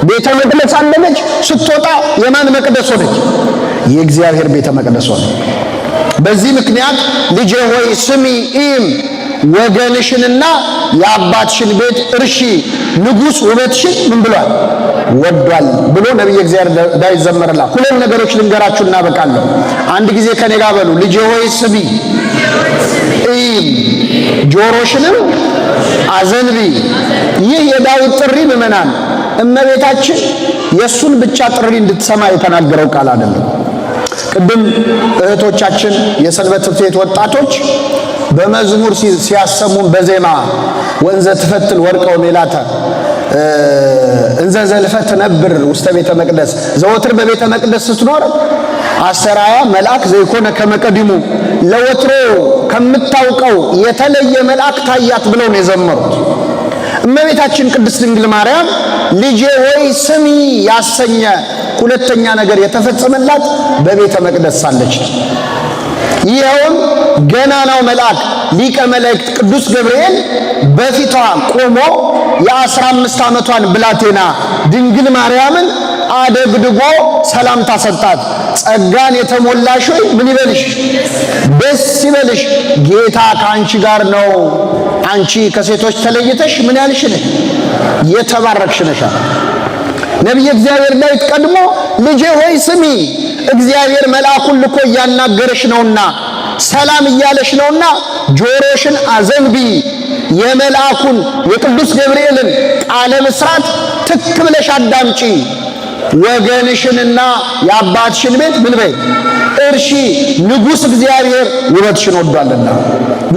ቤተ መቅደስ አለች፣ ስትወጣ የማን መቅደስ ሆነች? የእግዚአብሔር ቤተ መቅደስ ሆነ። በዚህ ምክንያት ልጄ ሆይ ስሚ ኢም ወገንሽንና የአባትሽን ቤት እርሺ፣ ንጉሥ ውበትሽን ምን ብሏል? ወዷል ብሎ ነቢየ እግዚአብሔር ዳዊት ዘመረላት። ሁለት ነገሮች ልንገራችሁ እናበቃለሁ። አንድ ጊዜ ከኔ ጋር በሉ። ልጄ ሆይ ስሚ ኢም ጆሮሽንም አዘንቢ። ይህ የዳዊት ጥሪ ምዕመናን፣ እመቤታችን የእሱን ብቻ ጥሪ እንድትሰማ የተናገረው ቃል አይደለም። ቅድም እህቶቻችን የሰንበት ትምህርት ቤት ወጣቶች በመዝሙር ሲያሰሙን በዜማ ወንዘ ትፈትል ወርቀው ሜላተ እንዘ ዘልፈት ነብር ውስተ ቤተ መቅደስ፣ ዘወትር በቤተ መቅደስ ስትኖር አስተራያ መልአክ ዘይኮነ ከመቀዲሙ፣ ለወትሮ ከምታውቀው የተለየ መልአክ ታያት ብለው ነው የዘመሩት። እመቤታችን ቅድስት ድንግል ማርያም ልጄ ሆይ ስሚ ያሰኘ ሁለተኛ ነገር የተፈጸመላት በቤተ መቅደስ ሳለች። ይኸውም ገናናው መልአክ ሊቀ መላእክት ቅዱስ ገብርኤል በፊቷ ቆሞ የ15 ዓመቷን ብላቴና ድንግል ማርያምን አደግድጎ ሰላምታ ሰጣት። ጸጋን የተሞላሽ ሆይ ምን ይበልሽ? ደስ ይበልሽ፣ ጌታ ከአንቺ ጋር ነው። አንቺ ከሴቶች ተለይተሽ ምን ያልሽ ነሽ? የተባረክሽ ነሽ። ነቢየ እግዚአብሔር ዳዊት ቀድሞ ልጄ ሆይ ስሚ፣ እግዚአብሔር መልአኩን ልኮ እያናገረሽ ነውና ሰላም እያለሽ ነውና ጆሮሽን አዘንቢ፣ የመልአኩን የቅዱስ ገብርኤልን ቃለ ምስራት ትክ ብለሽ አዳምጪ፣ ወገንሽንና የአባትሽን ቤት ምን በይ እርሺ፣ ንጉሥ እግዚአብሔር ውበትሽን ወዷልና።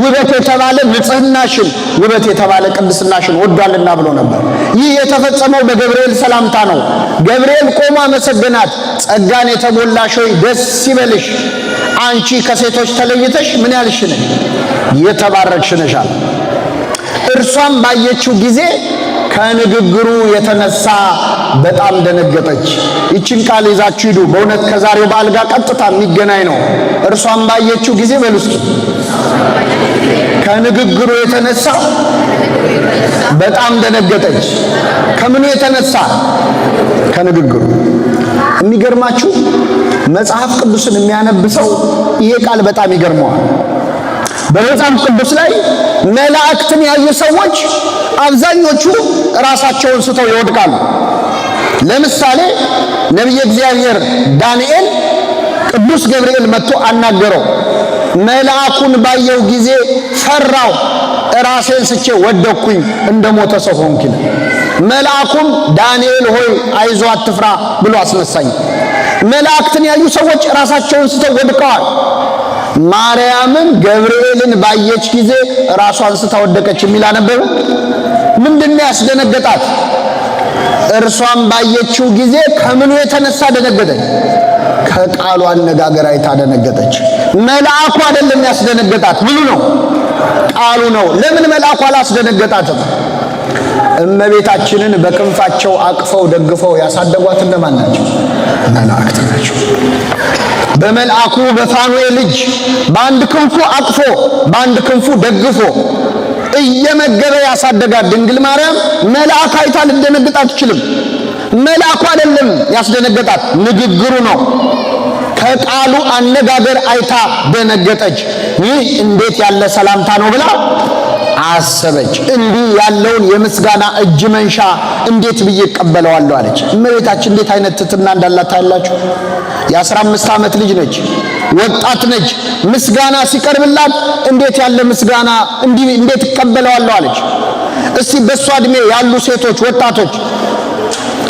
ውበት የተባለ ንጽህናሽን፣ ውበት የተባለ ቅድስናሽን ወዷልና ብሎ ነበር። ይህ የተፈጸመው በገብርኤል ሰላምታ ነው። ገብርኤል ቆሞ አመሰገናት። ጸጋን የተሞላሽ ሆይ ደስ ይበልሽ፣ አንቺ ከሴቶች ተለይተሽ ምን ያልሽ ነሽ? የተባረክሽ ነሽ አለ። እርሷም ባየችው ጊዜ ከንግግሩ የተነሳ በጣም ደነገጠች። ይችን ቃል ይዛችሁ ሂዱ። በእውነት ከዛሬው በዓል ጋር ቀጥታ የሚገናኝ ነው። እርሷም ባየችው ጊዜ በሉ እስኪ። ከንግግሩ የተነሳ በጣም ደነገጠች። ከምኑ የተነሳ? ከንግግሩ። የሚገርማችሁ መጽሐፍ ቅዱስን የሚያነብሰው ይሄ ቃል በጣም ይገርመዋል። በመጽሐፍ ቅዱስ ላይ መላእክትን ያዩ ሰዎች አብዛኞቹ ራሳቸውን ስተው ይወድቃሉ። ለምሳሌ ነቢየ እግዚአብሔር ዳንኤል ቅዱስ ገብርኤል መጥቶ አናገረው። መልአኩን ባየው ጊዜ ፈራው፣ ራሴን ስቼ ወደኩኝ፣ እንደሞተ ሰው ሆንኩ። መልአኩም ዳንኤል ሆይ አይዞ አትፍራ ብሎ አስነሳኝ። መላእክትን ያዩ ሰዎች ራሳቸውን ስተው ወድቀዋል። ማርያምን ገብርኤልን ባየች ጊዜ ራሷን ስታ ወደቀች የሚል አነበበ። ምንድነው ያስደነገጣት? እርሷን ባየችው ጊዜ ከምኑ የተነሳ ደነገጠች? ከቃሉ አነጋገር አይታ ደነገጠች። መልአኩ አይደለም ያስደነገጣት፣ ምኑ ነው? ቃሉ ነው። ለምን መልአኩ አላስደነገጣትም? እመቤታችንን በክንፋቸው አቅፈው ደግፈው ያሳደጓት እነማን ናቸው? መላእክት ናቸው። በመልአኩ በፋኑኤል እጅ በአንድ ክንፉ አቅፎ በአንድ ክንፉ ደግፎ እየመገበ ያሳደጋት ድንግል ማርያም መልአክ አይታ ልደነግጥ አትችልም። መልአኩ አይደለም ያስደነገጣት፣ ንግግሩ ነው። ከቃሉ አነጋገር አይታ ደነገጠች። ይህ እንዴት ያለ ሰላምታ ነው ብላ አሰበች። እንዲህ ያለውን የምስጋና እጅ መንሻ እንዴት ብዬ እቀበለዋለሁ አለች። እመቤታችን እንዴት አይነት ትሕትና እንዳላት ታያላችሁ። የ15 ዓመት ልጅ ነች፣ ወጣት ነች። ምስጋና ሲቀርብላት እንዴት ያለ ምስጋና እንዴት እቀበለዋለሁ አለች። እስቲ በሷ እድሜ ያሉ ሴቶች ወጣቶች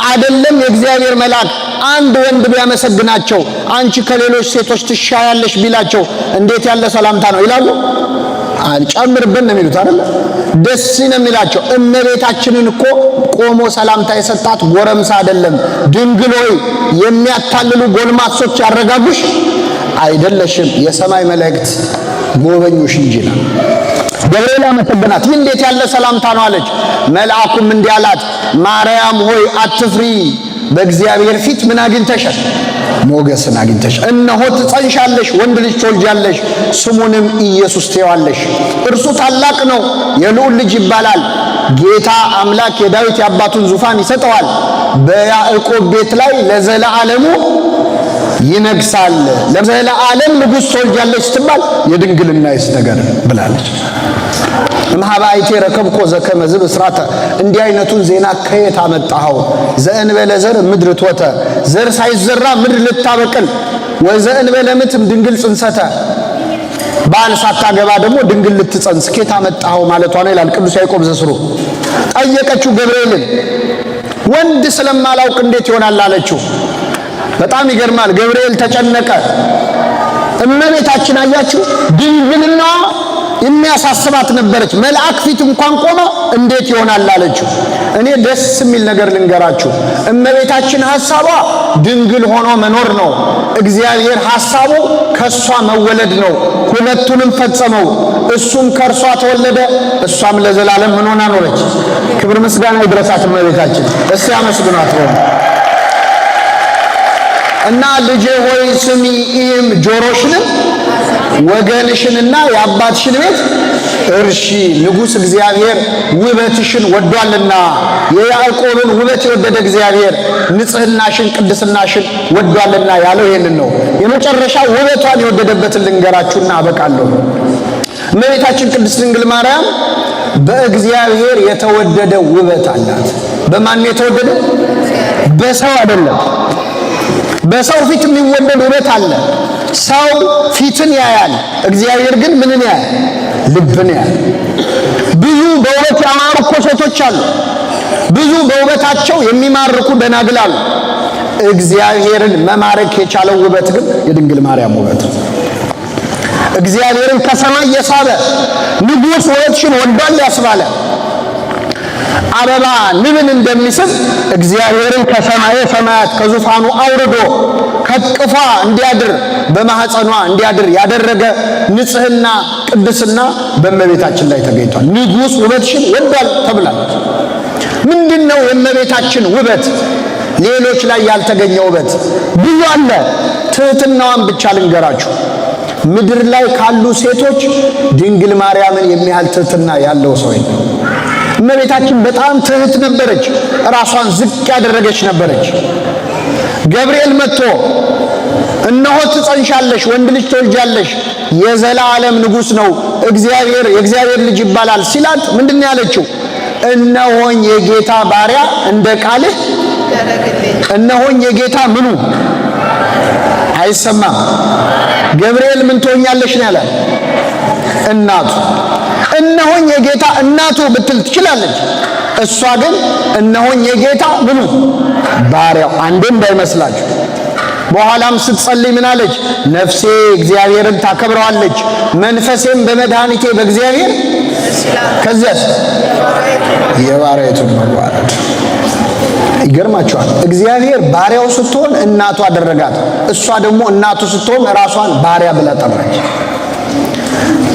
አይደለም የእግዚአብሔር መልአክ አንድ ወንድ ቢያመሰግናቸው አንቺ ከሌሎች ሴቶች ትሻያለሽ ቢላቸው እንዴት ያለ ሰላምታ ነው ይላሉ? አልጨምርብን ነው የሚሉት አይደል? ደስ ነው የሚላቸው። እመቤታችንን እኮ ቆሞ ሰላምታ የሰጣት ጎረምሳ አይደለም። ድንግል ሆይ የሚያታልሉ ጎልማሶች ያረጋጉሽ፣ አይደለሽም፣ የሰማይ መላእክት ጎበኙሽ እንጂ ነው። ገብርኤል አመሰገናት። ይህ እንዴት ያለ ሰላምታ ነው አለች። መልአኩም እንዲህ አላት፣ ማርያም ሆይ አትፍሪ፣ በእግዚአብሔር ፊት ምን አግኝተሻል? ሞገስን አግኝተሽ። እነሆ ትጸንሻለሽ፣ ወንድ ልጅ ትወልጃለሽ፣ ስሙንም ኢየሱስ ትይዋለሽ። እርሱ ታላቅ ነው፣ የልዑል ልጅ ይባላል። ጌታ አምላክ የዳዊት የአባቱን ዙፋን ይሰጠዋል፣ በያዕቆብ ቤት ላይ ለዘለዓለሙ ይነግሳል። ለዘለዓለም ንጉሥ ትወልጃለሽ ስትባል የድንግልናዬስ ነገር ብላለች። እምኀበአይቴ ረከብኮ ዘከመ ዝብስራተ፣ እንዲህ አይነቱን ዜና ከየት አመጣኸው? ዘእንበለ ዘር ምድር ትወተ፣ ዘር ሳይዘራ ምድር ልታበቅል፣ ወዘእንበለ ምትም ድንግል ጽንሰተ፣ ባል ሳታገባ ደግሞ ድንግል ልትጸንስ ከየት አመጣኸው ማለቷ ነው ይላል ቅዱስ ያዕቆብ ዘስሩ። ጠየቀችው ገብርኤልን፣ ወንድ ስለማላውቅ እንዴት ይሆናል አለችው። በጣም ይገርማል። ገብርኤል ተጨነቀ። እመቤታችን አያችሁ ድንግልና የሚያሳስባት ነበረች። መልአክ ፊት እንኳን ቆማ እንዴት ይሆናል አለችው። እኔ ደስ የሚል ነገር ልንገራችሁ። እመቤታችን ሐሳቧ ድንግል ሆኖ መኖር ነው። እግዚአብሔር ሐሳቡ ከሷ መወለድ ነው። ሁለቱንም ፈጸመው። እሱም ከእርሷ ተወለደ፣ እሷም ለዘላለም ምን ሆና ኖረች? ክብር ምስጋና ይድረሳት እመቤታችን። እስቲ አመስግኗት ነው። እና ልጄ ሆይ ስሚ፣ ይህም ጆሮሽንም ወገንሽንና የአባትሽን ቤት እርሺ፣ ንጉሥ እግዚአብሔር ውበትሽን ወዷልና። የያዕቆብን ውበት የወደደ እግዚአብሔር ንጽሕናሽን ቅድስናሽን ወዷልና ያለው ይህንን ነው። የመጨረሻ ውበቷን የወደደበትን ልንገራችሁና አበቃለሁ። እመቤታችን ቅድስት ድንግል ማርያም በእግዚአብሔር የተወደደ ውበት አላት። በማን የተወደደ? በሰው አይደለም። በሰው ፊት የሚወደድ ውበት አለ። ሰው ፊትን ያያል፣ እግዚአብሔር ግን ምንን ያያል? ልብን ያያል። ብዙ በውበት ያማሩ እኮ ሴቶች አሉ። ብዙ በውበታቸው የሚማርኩ ደናግል አሉ። እግዚአብሔርን መማረክ የቻለው ውበት ግን የድንግል ማርያም ውበት። እግዚአብሔርን ከሰማይ የሳበ ንጉሥ ውበትሽን ወዷል ያስባለ አበባ ንብን እንደሚስብ እግዚአብሔርን ከሰማየ ሰማያት ከዙፋኑ አውርዶ ከቅፏ እንዲያድር በማህፀኗ እንዲያድር ያደረገ ንጽሕና ቅድስና በእመቤታችን ላይ ተገኝቷል። ንጉሥ ውበትሽን ወዷል ተብላለች። ምንድነው የእመቤታችን ውበት? ሌሎች ላይ ያልተገኘ ውበት ብዙ አለ። ትህትናዋን ብቻ ልንገራችሁ። ምድር ላይ ካሉ ሴቶች ድንግል ማርያምን የሚያህል ትህትና ያለው ሰው የለም። እመቤታችን በጣም ትህት ነበረች። ራሷን ዝቅ ያደረገች ነበረች። ገብርኤል መጥቶ እነሆ ትጸንሻለሽ፣ ወንድ ልጅ ትወልጃለሽ፣ የዘላለም ንጉሥ ነው፣ የእግዚአብሔር ልጅ ይባላል ሲላት ምንድን ነው ያለችው? እነሆኝ የጌታ ባሪያ እንደ ቃልህ እነሆኝ የጌታ ምኑ አይሰማም። ገብርኤል ምን ትሆኛለሽ ነው ያላት? እናቱ። እነሆኝ የጌታ እናቱ ብትል ትችላለች። እሷ ግን እነሆኝ የጌታ ምኑ ባሪያው። አንዴ እንዳይመስላችሁ። በኋላም ስትጸልይ ምን አለች? ነፍሴ እግዚአብሔርን ታከብረዋለች፣ መንፈሴም በመድኃኒቴ በእግዚአብሔር። ከዚያስ የባሪያይቱን መዋረድ። ይገርማችኋል። እግዚአብሔር ባሪያው ስትሆን እናቱ አደረጋት። እሷ ደግሞ እናቱ ስትሆን ራሷን ባሪያ ብላ ጠራች።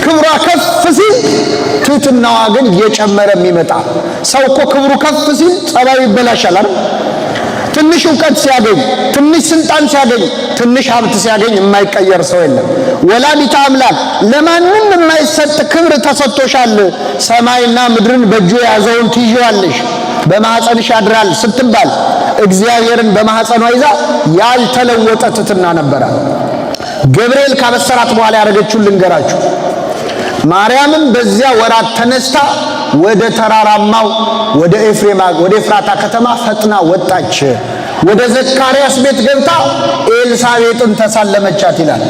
ክብሯ ከፍ ሲል ትህትናዋ ግን እየጨመረ የሚመጣ ሰው እኮ ክብሩ ከፍ ሲል ጸባዩ ይበላሻል አይደል? ትንሽ ዕውቀት ሲያገኝ፣ ትንሽ ስልጣን ሲያገኝ፣ ትንሽ ሀብት ሲያገኝ የማይቀየር ሰው የለም። ወላዲተ አምላክ ለማንም የማይሰጥ ክብር ተሰጥቶሻል፣ ሰማይና ምድርን በእጁ የያዘውን ትይዣለሽ፣ በማኅፀንሽ ያድራል ስትባል እግዚአብሔርን በማኅፀኗ ይዛ ያልተለወጠ ትሕትና ነበራት። ገብርኤል ካበሰራት በኋላ ያደረገችውን ልንገራችሁ። ማርያምም በዚያ ወራት ተነስታ ወደ ተራራማው ወደ ኤፍራታ ከተማ ፈጥና ወጣች። ወደ ዘካርያስ ቤት ገብታ ኤልሳቤጥን ተሳለመቻት ይላል።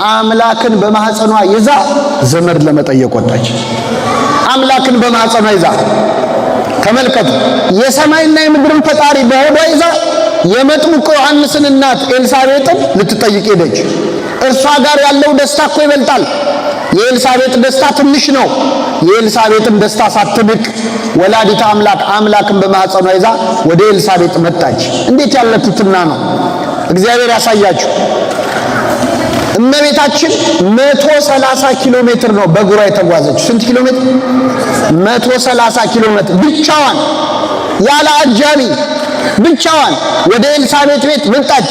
አምላክን በማኅፀኗ ይዛ ዘመድ ለመጠየቅ ወጣች። አምላክን በማኅፀኗ ይዛ ተመልከቱ። የሰማይና የምድርን ፈጣሪ በሆዷ ይዛ የመጥምቁ ዮሐንስን እናት ኤልሳቤጥን ልትጠይቅ ሄደች። እርሷ ጋር ያለው ደስታ እኮ ይበልጣል። የኤልሳቤጥ ደስታ ትንሽ ነው። የኤልሳቤጥን ደስታ ሳትንቅ ወላዲተ አምላክ አምላክን በማኅፀኗ ይዛ ወደ ኤልሳቤጥ መጣች። እንዴት ያለ ትሕትና ነው! እግዚአብሔር ያሳያችሁ። እመቤታችን 130 ኪሎ ሜትር ነው በእግሯ የተጓዘችው። ስንት ኪሎ ሜትር? 130 ኪሎ ሜትር ብቻዋን፣ ያለ አጃቢ ብቻዋን ወደ ኤልሳቤጥ ቤት መጣች።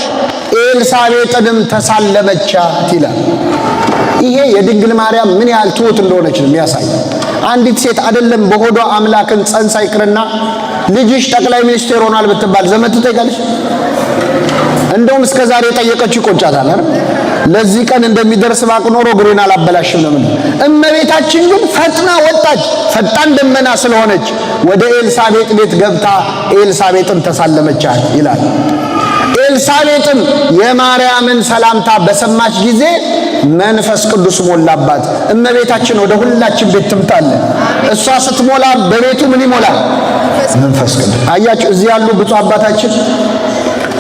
ኤልሳቤጥንም ተሳለመቻት ይላል። ይሄ የድንግል ማርያም ምን ያህል ትሁት እንደሆነች ነው የሚያሳይ። አንዲት ሴት አይደለም በሆዷ አምላክን ጸንሳ ይቅርና ልጅሽ ጠቅላይ ሚኒስቴር ሆኗል ብትባል ዘመድ ትጠይቃለች? እንደውም እስከ ዛሬ የጠየቀችው ይቆጫታል አይደል? ለዚህ ቀን እንደሚደርስ ባቅ ኖሮ እግሬን አላበላሽም ነው። እመቤታችን ግን ፈጥና ወጣች። ፈጣን ደመና ስለሆነች ወደ ኤልሳቤጥ ቤት ገብታ ኤልሳቤጥን ተሳለመቻት ይላል። ኤልሳቤጥም የማርያምን ሰላምታ በሰማች ጊዜ መንፈስ ቅዱስ ሞላባት። እመቤታችን ወደ ሁላችን ቤት ትምጣለች። እሷ ስትሞላ በቤቱ ምን ይሞላል? መንፈስ ቅዱስ። አያችሁ፣ እዚህ ያሉ ብፁዕ አባታችን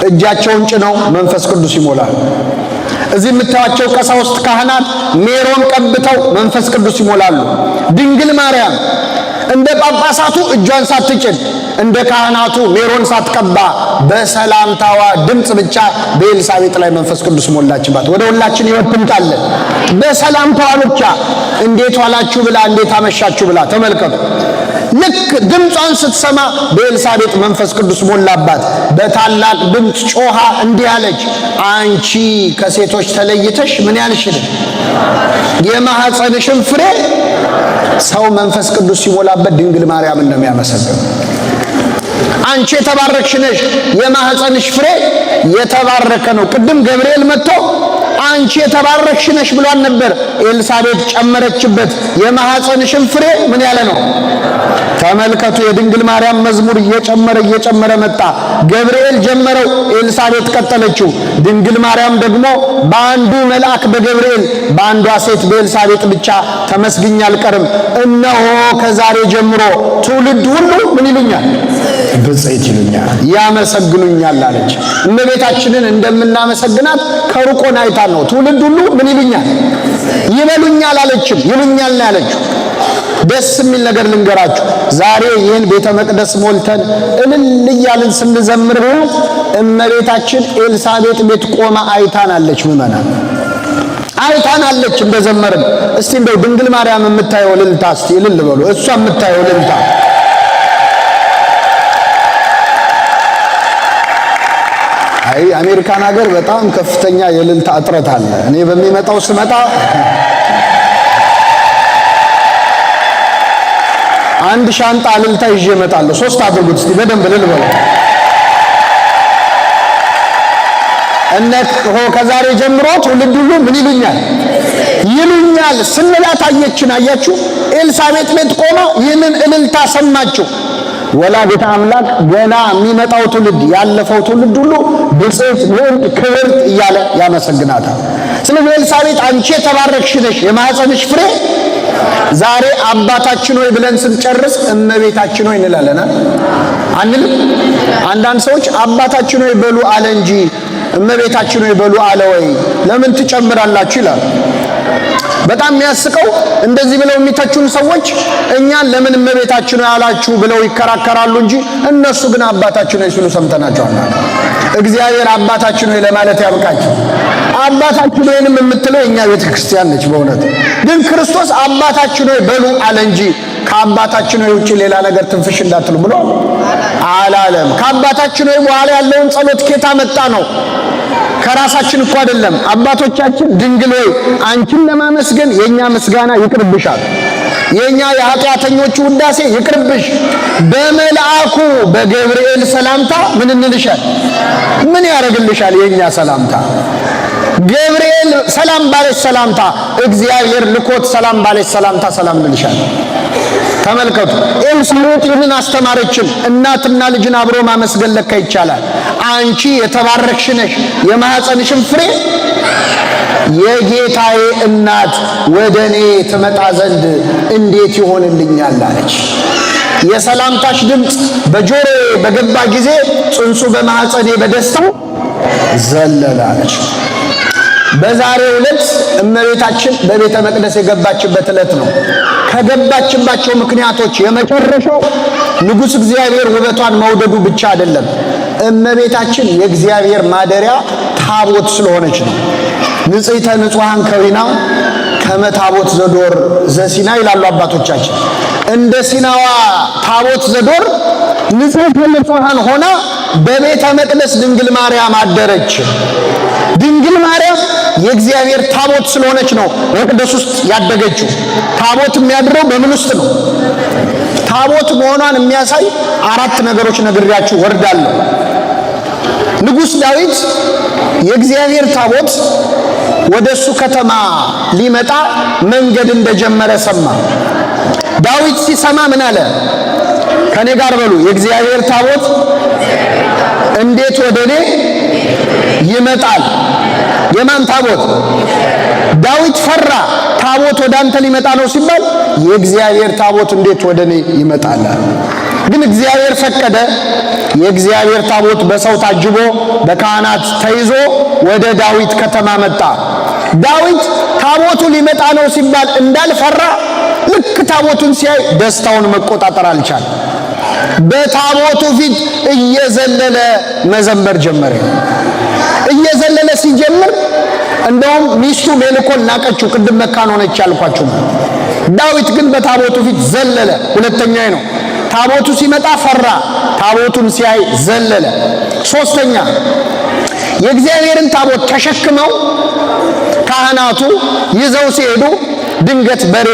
እጃቸውን ጭነው መንፈስ ቅዱስ ይሞላል። እዚህ የምታዩቸው ቀሳውስት ካህናት ሜሮን ቀብተው መንፈስ ቅዱስ ይሞላሉ። ድንግል ማርያም እንደ ጳጳሳቱ እጇን ሳትጭን እንደ ካህናቱ ሜሮን ሳትቀባ በሰላምታዋ ድምፅ ብቻ በኤልሳቤጥ ላይ መንፈስ ቅዱስ ሞላችባት። ወደ ሁላችን ይወጥምጣለን። በሰላምታዋ ብቻ እንዴት ዋላችሁ ብላ እንዴት አመሻችሁ ብላ ተመልከቱ። ልክ ድምጿን ስትሰማ በኤልሳቤጥ መንፈስ ቅዱስ ሞላባት። በታላቅ ድምፅ ጮኻ እንዲህ አለች፣ አንቺ ከሴቶች ተለይተሽ ምን ያልሽ የማኅፀንሽን ፍሬ። ሰው መንፈስ ቅዱስ ሲሞላበት ድንግል ማርያምን ነው የሚያመሰግነው። አንቺ የተባረክሽ ነሽ፣ የማኅፀንሽ ፍሬ የተባረከ ነው። ቅድም ገብርኤል መጥቶ አንቺ የተባረክሽ ነሽ ብሏን ነበር። ኤልሳቤጥ ጨመረችበት፣ የማኅፀንሽን ፍሬ ምን ያለ ነው? ተመልከቱ። የድንግል ማርያም መዝሙር እየጨመረ መጣ። ገብርኤል ጀመረው፣ ኤልሳቤጥ ቀጠለችው። ድንግል ማርያም ደግሞ በአንዱ መልአክ በገብርኤል በአንዷ ሴት በኤልሳቤጥ ብቻ ተመስግኛ አልቀርም፣ እነሆ ከዛሬ ጀምሮ ትውልድ ሁሉ ምን ይሉኛል? ብፅዕት ይሉኛል፣ ያመሰግኑኛል አለች። እመቤታችንን እንደምናመሰግናት ከሩቆን አይታ ነው። ትውልድ ሁሉ ምን ይሉኛል? ይበሉኛል አለችም፣ ይሉኛል ነው ያለችው። ደስ የሚል ነገር ልንገራችሁ። ዛሬ ይህን ቤተ መቅደስ ሞልተን እልል እያልን ስንዘምር እመቤታችን ኤልሳቤጥ ቤት ቆማ አይታናለች። ምእመናን አይታናለች እንደዘመርን። እስቲ እንደው ድንግል ማርያም የምታየው እልልታ እስቲ እልል በሉ። እሷ የምታየው እልልታ አይ አሜሪካን ሀገር በጣም ከፍተኛ የእልልታ እጥረት አለ። እኔ በሚመጣው ስመጣ አንድ ሻንጣ እልልታ ይዤ እመጣለሁ። 3 አድርጉት እስቲ በደንብ እልል በሉ። እነሆ ከዛሬ ጀምሮ ትውልድ ሁሉ ምን ይሉኛል? ይሉኛል ስንላት አየችን። አያችሁ፣ ኤልሳቤጥ ቤት ቆማ ይህንን እልልታ ሰማችሁ። ወላዲተ አምላክ ገና የሚመጣው ትውልድ ያለፈው ትውልድ ሁሉ ብፅዕት ልዕልት ክብርት እያለ ያመሰግናታል። ስለዚህ ኤልሳቤጥ አንቺ የተባረክሽ ነሽ፣ የማኅፀንሽ ፍሬ። ዛሬ አባታችን ሆይ ብለን ስንጨርስ እመቤታችን ሆይ እንላለን አንልም? አንዳንድ ሰዎች አባታችን ሆይ በሉ አለ እንጂ እመቤታችን ሆይ በሉ አለ ወይ ለምን ትጨምራላችሁ ይላል። በጣም የሚያስቀው እንደዚህ ብለው የሚተቹን ሰዎች እኛን ለምን እመቤታችን ሆይ አላችሁ ብለው ይከራከራሉ እንጂ እነሱ ግን አባታችን ሆይ ሲሉ ሰምተናቸዋል። እግዚአብሔር አባታችን ሆይ ለማለት ያብቃችሁ። አባታችን ሆይንም የምትለው እኛ ቤተ ክርስቲያን ነች። በእውነት ግን ክርስቶስ አባታችን ሆይ በሉ አለ እንጂ ከአባታችን ሆይ ውጪ ሌላ ነገር ትንፍሽ እንዳትሉ ብሎ አላለም። ከአባታችን ሆይ በኋላ ያለውን ጸሎት ኬታ መጣ ነው? ከራሳችን እኮ አይደለም። አባቶቻችን ድንግል ሆይ አንቺን ለማመስገን የኛ ምስጋና ይቅርብሻል፣ የኛ የኃጢአተኞቹ ውዳሴ ይቅርብሽ፣ በመልአኩ በገብርኤል ሰላምታ ምን እንልሻል? ምን ያደርግልሻል? የኛ ሰላምታ ገብርኤል ሰላም ባለች ሰላምታ፣ እግዚአብሔር ልኮት ሰላም ባለች ሰላምታ ሰላም እንልሻል። ተመልከቱ፣ ኤልሳቤጥ ይህን አስተማረችን። እናትና ልጅን አብሮ ማመስገን ለካ ይቻላል። አንቺ የተባረክሽ ነሽ፣ የማኅፀንሽን ፍሬ የጌታዬ እናት ወደ እኔ ትመጣ ዘንድ እንዴት ይሆንልኛል አለች። የሰላምታሽ ድምፅ በጆሮዬ በገባ ጊዜ ጽንሱ በማኅፀኔ በደስታ ዘለለ አለች። በዛሬው ዕለት እመቤታችን በቤተ መቅደስ የገባችበት ዕለት ነው። ከገባችባቸው ምክንያቶች የመጨረሻው ንጉሥ እግዚአብሔር ውበቷን መውደዱ ብቻ አይደለም፣ እመቤታችን የእግዚአብሔር ማደሪያ ታቦት ስለሆነች ነው። ንጽሕተ ንጹሐን ከዊና ከመታቦት ዘዶር ዘሲና ይላሉ አባቶቻችን። እንደ ሲናዋ ታቦት ዘዶር ንጽሕተ ንጹሐን ሆና በቤተ መቅደስ ድንግል ማርያም አደረች። ድንግል ማርያም የእግዚአብሔር ታቦት ስለሆነች ነው መቅደስ ውስጥ ያደገችው። ታቦት የሚያድረው በምን ውስጥ ነው? ታቦት መሆኗን የሚያሳይ 4 ነገሮች ነግሬያችሁ ወርዳለሁ። ንጉሥ ዳዊት የእግዚአብሔር ታቦት ወደሱ ከተማ ሊመጣ መንገድ እንደጀመረ ሰማ። ዳዊት ሲሰማ ምን አለ? ከኔ ጋር በሉ፣ የእግዚአብሔር ታቦት እንዴት ወደኔ ይመጣል? የማን ታቦት? ዳዊት ፈራ። ታቦት ወደ አንተ ሊመጣ ነው ሲባል የእግዚአብሔር ታቦት እንዴት ወደኔ ይመጣል? ግን እግዚአብሔር ፈቀደ። የእግዚአብሔር ታቦት በሰው ታጅቦ በካህናት ተይዞ ወደ ዳዊት ከተማ መጣ። ዳዊት ታቦቱ ሊመጣ ነው ሲባል እንዳልፈራ ልክ ታቦቱን ሲያይ ደስታውን መቆጣጠር አልቻለም። በታቦቱ ፊት እየዘለለ መዘመር ጀመረ። እየዘለለ ሲጀምር እንደውም ሚስቱ ሜልኮል ናቀችው። ቅድም መካን ሆነች ያልኳችሁ። ዳዊት ግን በታቦቱ ፊት ዘለለ። ሁለተኛዬ ነው። ታቦቱ ሲመጣ ፈራ፣ ታቦቱን ሲያይ ዘለለ። ሶስተኛ የእግዚአብሔርን ታቦት ተሸክመው ካህናቱ ይዘው ሲሄዱ ድንገት በሬ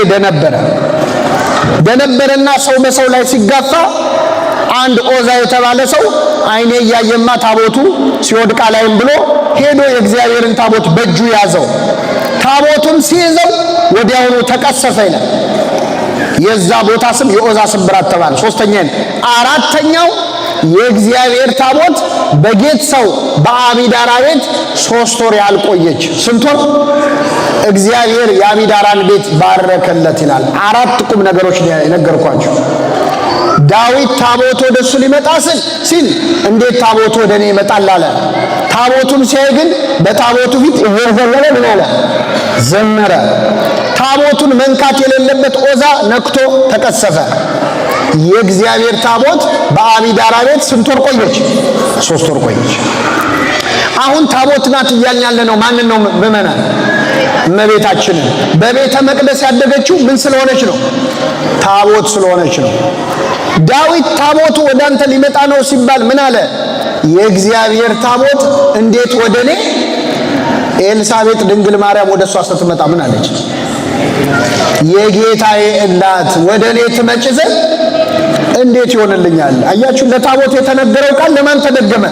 ደነበረና ሰው በሰው ላይ ሲጋፋ አንድ ኦዛ የተባለ ሰው አይኔ እያየማ ታቦቱ ሲወድቃ ላይም ብሎ ሄዶ የእግዚአብሔርን ታቦት በእጁ ያዘው። ታቦቱን ሲይዘው ወዲያውኑ ተቀሰፈ ይላል። የዛ ቦታ ስም የኦዛ ስብራት ተባለ። ሶስተኛ። አራተኛው የእግዚአብሔር ታቦት በጌት ሰው በአቢዳራ ቤት 3 ወር ያህል ቆየች። ስንት ወር? እግዚአብሔር የአቢዳራን ቤት ባረከለት ይላል። 4 ቁም ነገሮች የነገርኳችሁ። ዳዊት ታቦት ወደሱ ሊመጣ ሲል እንዴት ታቦት ወደኔ ይመጣል አለ። ታቦቱን ሲያይ ግን በታቦቱ ፊት እየዘለለ ምን አለ? ዘመረ። ታቦቱን መንካት የሌለበት ኦዛ ነክቶ ተቀሰፈ። የእግዚአብሔር ታቦት በአቢዳራ ቤት ስንት ወር ቆየች? 3 ወር ቆየች። አሁን ታቦት ናት እያልን ያለ ነው። ማንን ነው? ምእመናን፣ እመቤታችንን። በቤተ መቅደስ ያደገችው ምን ስለሆነች ነው? ታቦት ስለሆነች ነው። ዳዊት ታቦቱ ወደ አንተ ሊመጣ ነው ሲባል ምን አለ? የእግዚአብሔር ታቦት እንዴት ወደኔ? ኤልሳቤጥ ድንግል ማርያም ወደሷ ስትመጣ ምን አለች? የጌታዬ እናት ወደኔ ትመጪ ዘንድ እንዴት ይሆንልኛል? አያችሁ፣ ለታቦት የተነገረው ቃል ለማን ተደገመ?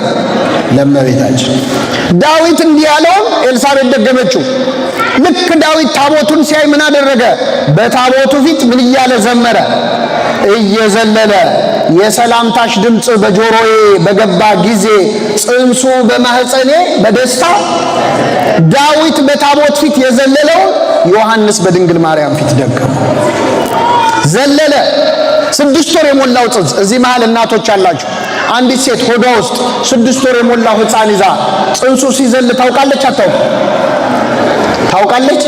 ለእመቤታችን። ዳዊት እንዲህ ያለውን ኤልሳቤጥ ደገመችው። ልክ ዳዊት ታቦቱን ሲያይ ምን አደረገ? በታቦቱ ፊት ምን እያለ ዘመረ? እየዘለለ የሰላምታሽ ድምፅ በጆሮዬ በገባ ጊዜ ጽንሱ በማህፀኔ በደስታ። ዳዊት በታቦት ፊት የዘለለው ዮሐንስ በድንግል ማርያም ፊት ደገመ። ዘለለ። 6 ወር የሞላው ጽንስ። እዚህ መሃል እናቶች አላችሁ። አንዲት ሴት ሆዷ ውስጥ 6 ወር የሞላው ሕፃን ይዛ ጽንሱ ሲዘል ታውቃለች? አታውቅም? ታውቃለች?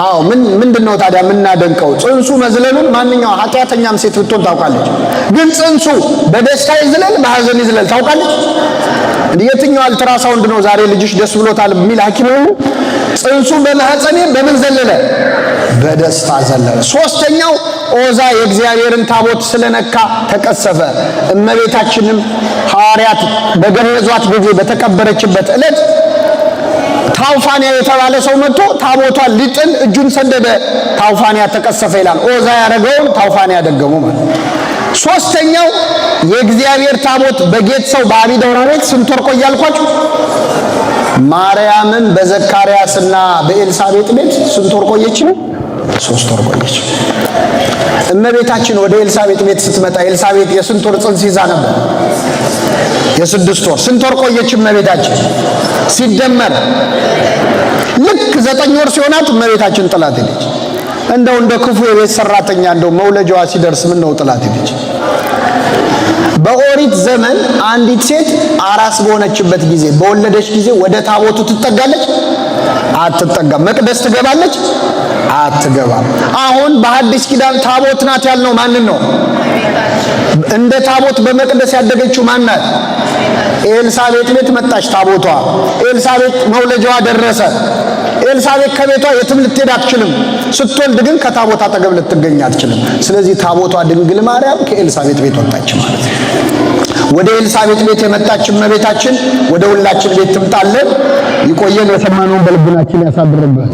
አዎ። ምንድነው ታዲያ የምናደንቀው? ጽንሱ መዝለሉን ማንኛው ኃጢአተኛም ሴት ብትሆን ታውቃለች። ግን ጽንሱ በደስታ ይዝለል በሐዘን ይዝለል ታውቃለች? የትኛው አልትራሳውንድ ነው ዛሬ ልጅሽ ደስ ብሎታል የሚል ሐኪም ነው? ጽንሱ በማህፀኔ በምን ዘለለ? በደስታ ዘለለ። ሶስተኛው ኦዛ የእግዚአብሔርን ታቦት ስለነካ ተቀሰፈ። እመቤታችንም ሐዋርያት በገነዟት ጊዜ በተቀበረችበት ዕለት ታውፋንያ የተባለ ሰው መጥቶ ታቦቷን ሊጥል እጁን ሰደደ። ታውፋንያ ተቀሰፈ ይላል። ኦዛ ያደረገውን ታውፋንያ ደገሙ ማለት። ሶስተኛው የእግዚአብሔር ታቦት በጌት ሰው በአቢዳራ ቤት ስንት ወር ቆየ አልኳችሁ? ማርያምን በዘካርያስና በኤልሳቤጥ ቤት ስንት ወር ቆየች? 3 ወር ቆየች። እመቤታችን ወደ ኤልሳቤጥ ቤት ስትመጣ ኤልሳቤጥ የስንት ወር ጽንስ ይዛ ነበር? የ6 ወር። ስንት ወር ቆየች እመቤታችን? ሲደመር ልክ 9 ወር ሲሆናት እመቤታችን ጥላት ሄደች። እንደው እንደ ክፉ የቤት ሰራተኛ እንደው መውለጃዋ ሲደርስ ምን ነው ጥላት ሄደች። በኦሪት ዘመን አንዲት ሴት አራስ በሆነችበት ጊዜ በወለደች ጊዜ ወደ ታቦቱ ትጠጋለች? አትጠጋም። መቅደስ ትገባለች? አትገባም። አሁን በሐዲስ ኪዳን ታቦት ናት ያልነው ማንን ነው? እንደ ታቦት በመቅደስ ያደገችው ማን ናት? ኤልሳቤጥ ቤት መጣች ታቦቷ። ኤልሳቤጥ መውለጃዋ ደረሰ። ኤልሳቤጥ ከቤቷ የትም ልትሄድ አትችልም። ስትወልድ ግን ከታቦት አጠገብ ልትገኝ አትችልም። ስለዚህ ታቦቷ ድንግል ማርያም ከኤልሳቤጥ ቤት ወጣች ማለት ነው። ወደ ኤልሳቤጥ ቤት የመጣች እመቤታችን ወደ ሁላችን ቤት ትምጣለን። ይቆየን። የሰማነውን በልቡናችን ያሳድርብን።